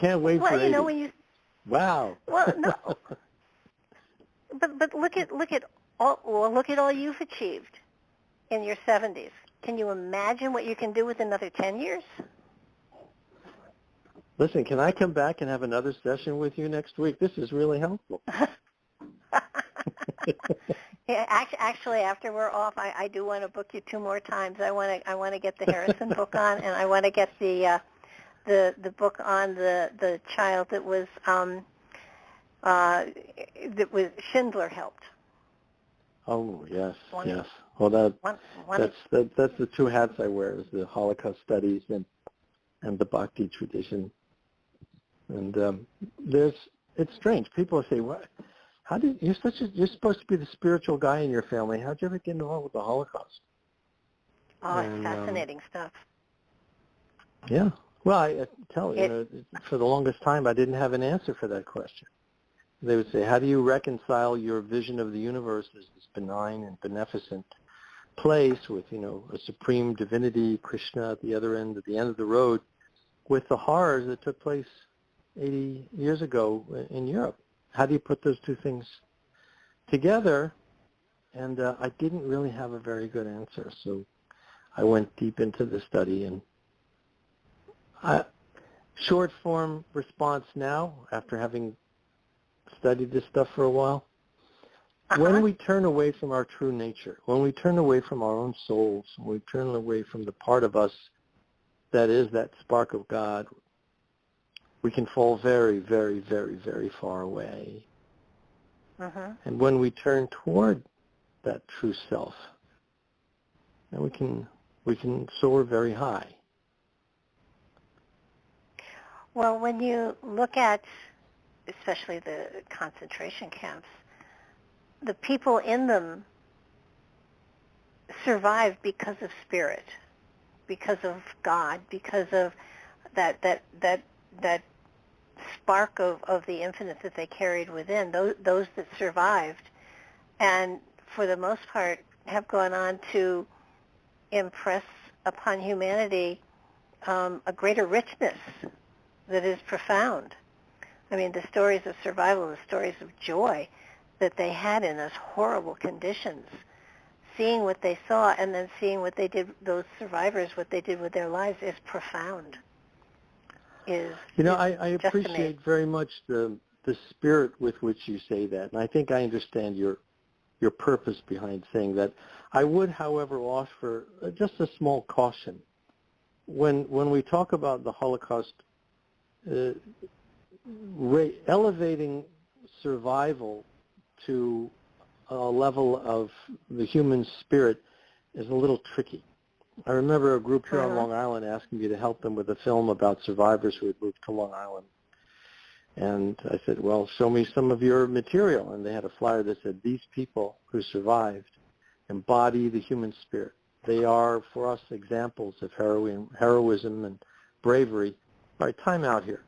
Can't wait for 80. When you... Wow. Well, no. But look at all you've achieved in your 70s. Can you imagine what you can do with another 10 years? Listen, can I come back and have another session with you next week? This is really helpful. Yeah, actually, after we're off, I do want to book you 2 more times. I want to get the Harrison book on, and I want to get the book on the child that was Schindler helped. Oh, yes, yes. Well, that's the 2 hats I wear, is the Holocaust studies and the bhakti tradition. And it's strange. People say, "What? How did you're supposed to be the spiritual guy in your family? How'd you ever get involved with the Holocaust?" Oh, it's fascinating stuff. Yeah. Well, I tell you, for the longest time, I didn't have an answer for that question. They would say, how do you reconcile your vision of the universe as this benign and beneficent place with, a supreme divinity, Krishna at the other end, at the end of the road, with the horrors that took place 80 years ago in Europe? How do you put those 2 things together? And I didn't really have a very good answer, so I went deep into the study. And short form response now, after having studied this stuff for a while, when we turn away from our true nature, when we turn away from our own souls, when we turn away from the part of us that is that spark of God, we can fall very, very, very, very far away. And when we turn toward that true self, then we can soar very high. Well, when you look at especially the concentration camps, the people in them survived because of spirit, because of God, because of that spark of the infinite that they carried within. Those that survived, and for the most part, have gone on to impress upon humanity a greater richness that is profound. I mean, the stories of survival, the stories of joy that they had in those horrible conditions, seeing what they saw and then seeing what they did, those survivors, what they did with their lives, is profound. I appreciate very much the spirit with which you say that, and I think I understand your purpose behind saying that. I would, however, offer just a small caution. When we talk about the Holocaust, elevating survival to a level of the human spirit is a little tricky. I remember a group here on Long Island asking me to help them with a film about survivors who had moved to Long Island. And I said, well, show me some of your material. And they had a flyer that said, these people who survived embody the human spirit. They are, for us, examples of heroism and bravery. All right, time out here.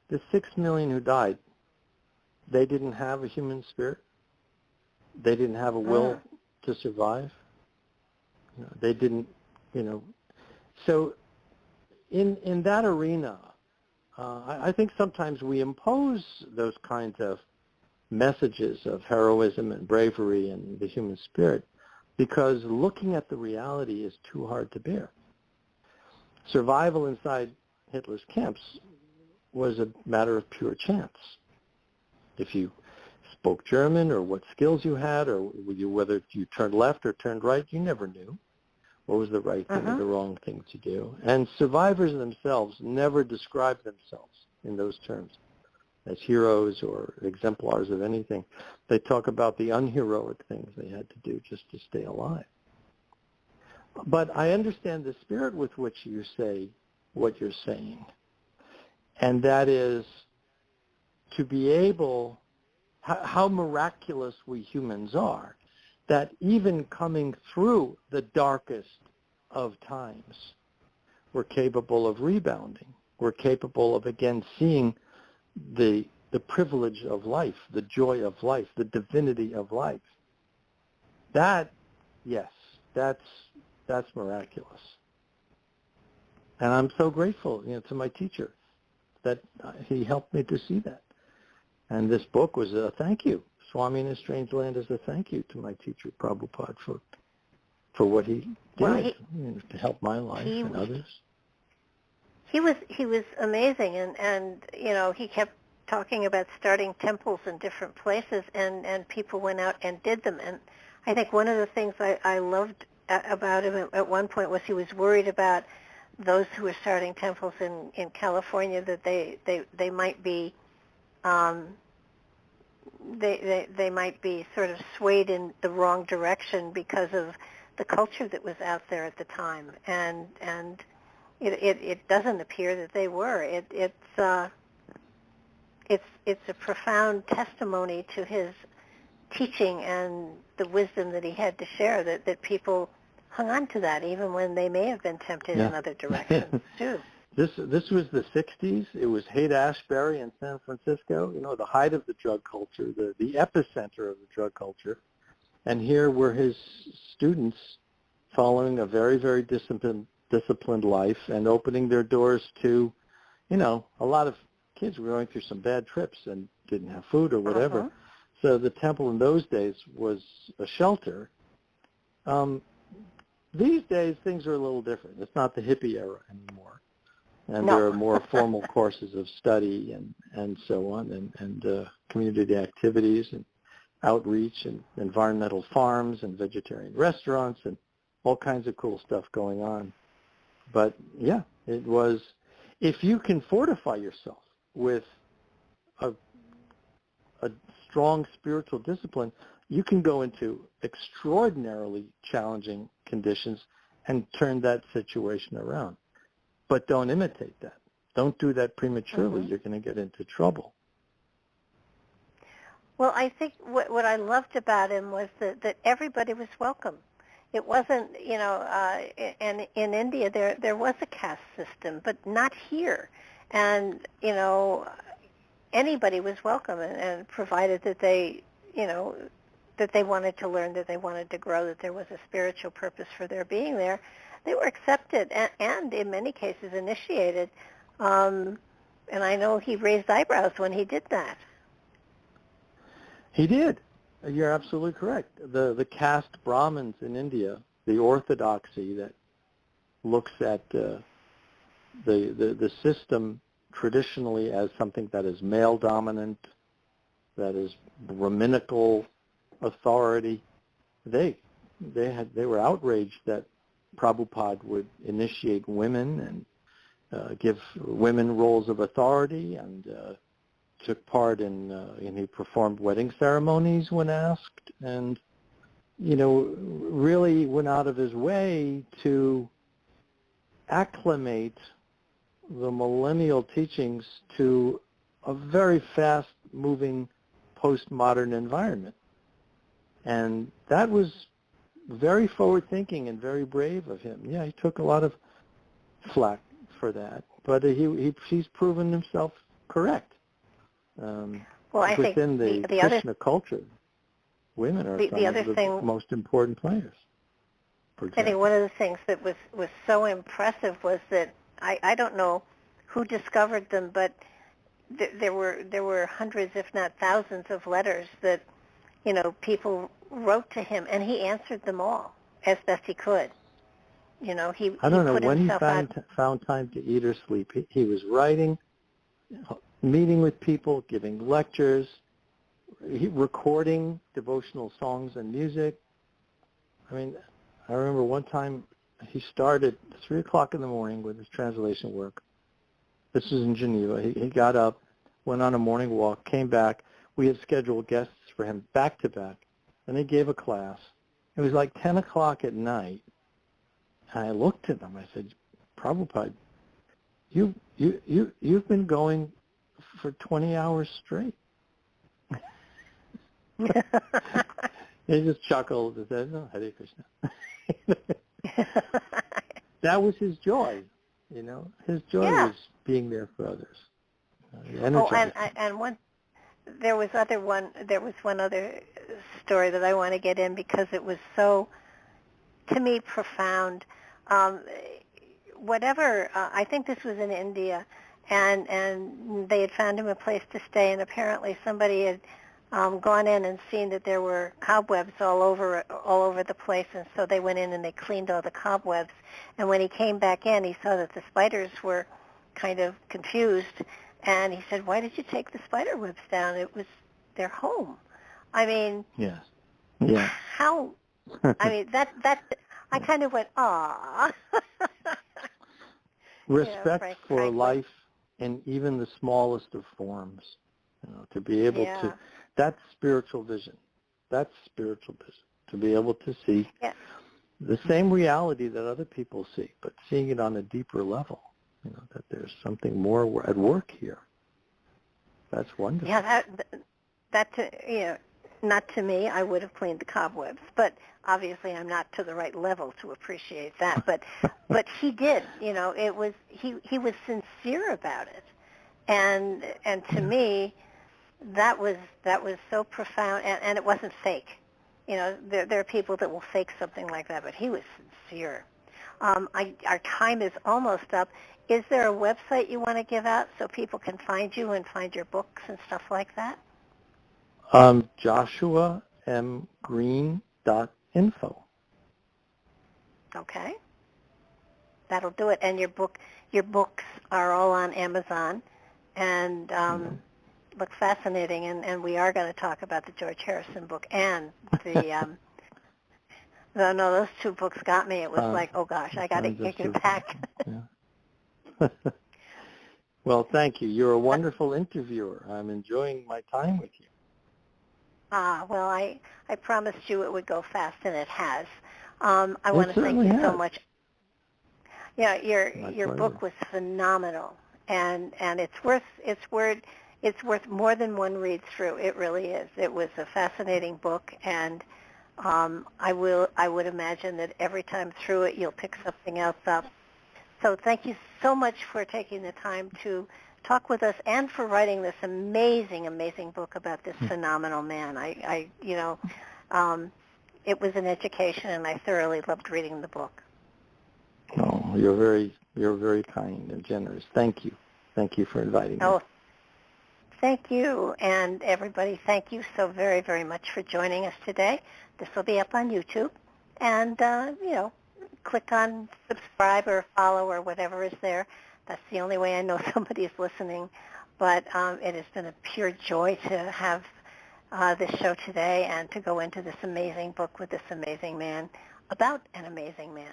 The 6 million who died, they didn't have a human spirit. They didn't have a will to survive. They didn't, So in that arena, I think sometimes we impose those kinds of messages of heroism and bravery and the human spirit because looking at the reality is too hard to bear. Survival inside Hitler's camps was a matter of pure chance. If you spoke German or what skills you had or whether you turned left or turned right, you never knew what was the right thing or the wrong thing to do. And survivors themselves never describe themselves in those terms as heroes or exemplars of anything. They talk about the unheroic things they had to do just to stay alive. But I understand the spirit with which you say what you're saying, and that is to be able, how miraculous we humans are, that even coming through the darkest of times, we're capable of rebounding. We're capable of, again, seeing the privilege of life, the joy of life, the divinity of life. That, yes, that's miraculous. And I'm so grateful, to my teacher that he helped me to see that. And this book was a thank you. Swami in a Strange Land is a thank you to my teacher, Prabhupada, for what he did to help my life and others. He was amazing, and he kept talking about starting temples in different places, and people went out and did them. And I think one of the things I loved about him at one point was he was worried about those who were starting temples in California, that they might be they might be sort of swayed in the wrong direction because of the culture that was out there at the time, and it doesn't appear that they were. It's a profound testimony to his teaching and the wisdom that he had to share, that people hung on to that even when they may have been tempted in other directions too. This was the 60s. It was Haight-Ashbury in San Francisco, the height of the drug culture, the epicenter of the drug culture. And here were his students following a very, very disciplined life and opening their doors to, a lot of kids were going through some bad trips and didn't have food or whatever. So the temple in those days was a shelter. These days, things are a little different. It's not the hippie era anymore. And there are more formal courses of study and so on, and community activities and outreach and environmental farms and vegetarian restaurants and all kinds of cool stuff going on. But, yeah, it was, if you can fortify yourself with a strong spiritual discipline, you can go into extraordinarily challenging conditions and turn that situation around. But don't imitate that. Don't do that prematurely. You're going to get into trouble. Well, I think what I loved about him was that everybody was welcome. It wasn't, and in India there was a caste system, but not here. And, anybody was welcome, and provided that they, that they wanted to learn, that they wanted to grow, that there was a spiritual purpose for their being there, they were accepted and in many cases initiated. And I know he raised eyebrows when he did that. He did. You're absolutely correct. The caste Brahmins in India, the orthodoxy that looks at the system traditionally as something that is male dominant, that is Brahminical authority, they were outraged that Prabhupada would initiate women and give women roles of authority, and took part in he performed wedding ceremonies when asked, and really went out of his way to acclimate the millennial teachings to a very fast-moving postmodern environment. And that was very forward-thinking and very brave of him. Yeah, he took a lot of flack for that, but he's proven himself correct. Well, I think within the Krishna culture, women are some of the most important players. I think one of the things that was so impressive was that I don't know who discovered them, but there were hundreds, if not thousands, of letters that, people wrote to him, and he answered them all as best he could. He I don't know put when he himself found time to eat or sleep. He was writing, meeting with people, giving lectures, recording devotional songs and music. I mean, I remember one time he started 3 o'clock in the morning with his translation work. This was in Geneva. He got up, went on a morning walk, came back. We had scheduled guests for him back to back, and he gave a class. It was like 10 o'clock at night, and I looked at him. I said, Prabhupada, you've been going for 20 hours straight. He just chuckled and said, "Oh, Hare Krishna." That was his joy, His joy was being there for others. There was one other story that I want to get in because it was so, to me, profound. I think this was in India, and they had found him a place to stay, and apparently somebody had gone in and seen that there were cobwebs all over the place, and so they went in and they cleaned all the cobwebs. And when he came back in, he saw that the spiders were kind of confused, and he said, "Why did you take the spider webs down? It was their home." I mean, yes, yeah. How? I mean, that I kind of went, "Aw." Respect for life in even the smallest of forms. To be able to. That's spiritual vision. To be able to see the same reality that other people see, but seeing it on a deeper level. That there's something more at work here. That's wonderful. Yeah, not to me. I would have cleaned the cobwebs, but obviously I'm not to the right level to appreciate that. But he did. It was he was sincere about it, and to me, that was so profound, and it wasn't fake. There are people that will fake something like that, but he was sincere. Our time is almost up. Is there a website you want to give out so people can find you and find your books and stuff like that? JoshuaMGreene.info. Okay. That'll do it. And your books are all on Amazon, and look fascinating. And we are going to talk about the George Harrison book and the. No, those two books got me. It was like, oh gosh, I got to get back. Well, thank you. You're a wonderful interviewer. I'm enjoying my time with you. Well, I promised you it would go fast, and it has. I want to thank you so much. Yeah, your book was phenomenal, and it's worth more than one read through. It really is. It was a fascinating book, and I would imagine that every time through it you'll pick something else up. So thank you so much for taking the time to talk with us and for writing this amazing, amazing book about this phenomenal man. It was an education, and I thoroughly loved reading the book. Oh, you're very kind and generous. Thank you. Thank you for inviting me. Oh, thank you. And everybody, thank you so very, very much for joining us today. This will be up on YouTube. And, click on subscribe or follow or whatever is there. That's the only way I know somebody is listening. But it has been a pure joy to have this show today and to go into this amazing book with this amazing man about an amazing man.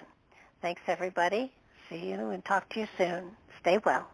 Thanks, everybody. See you and talk to you soon. Stay well.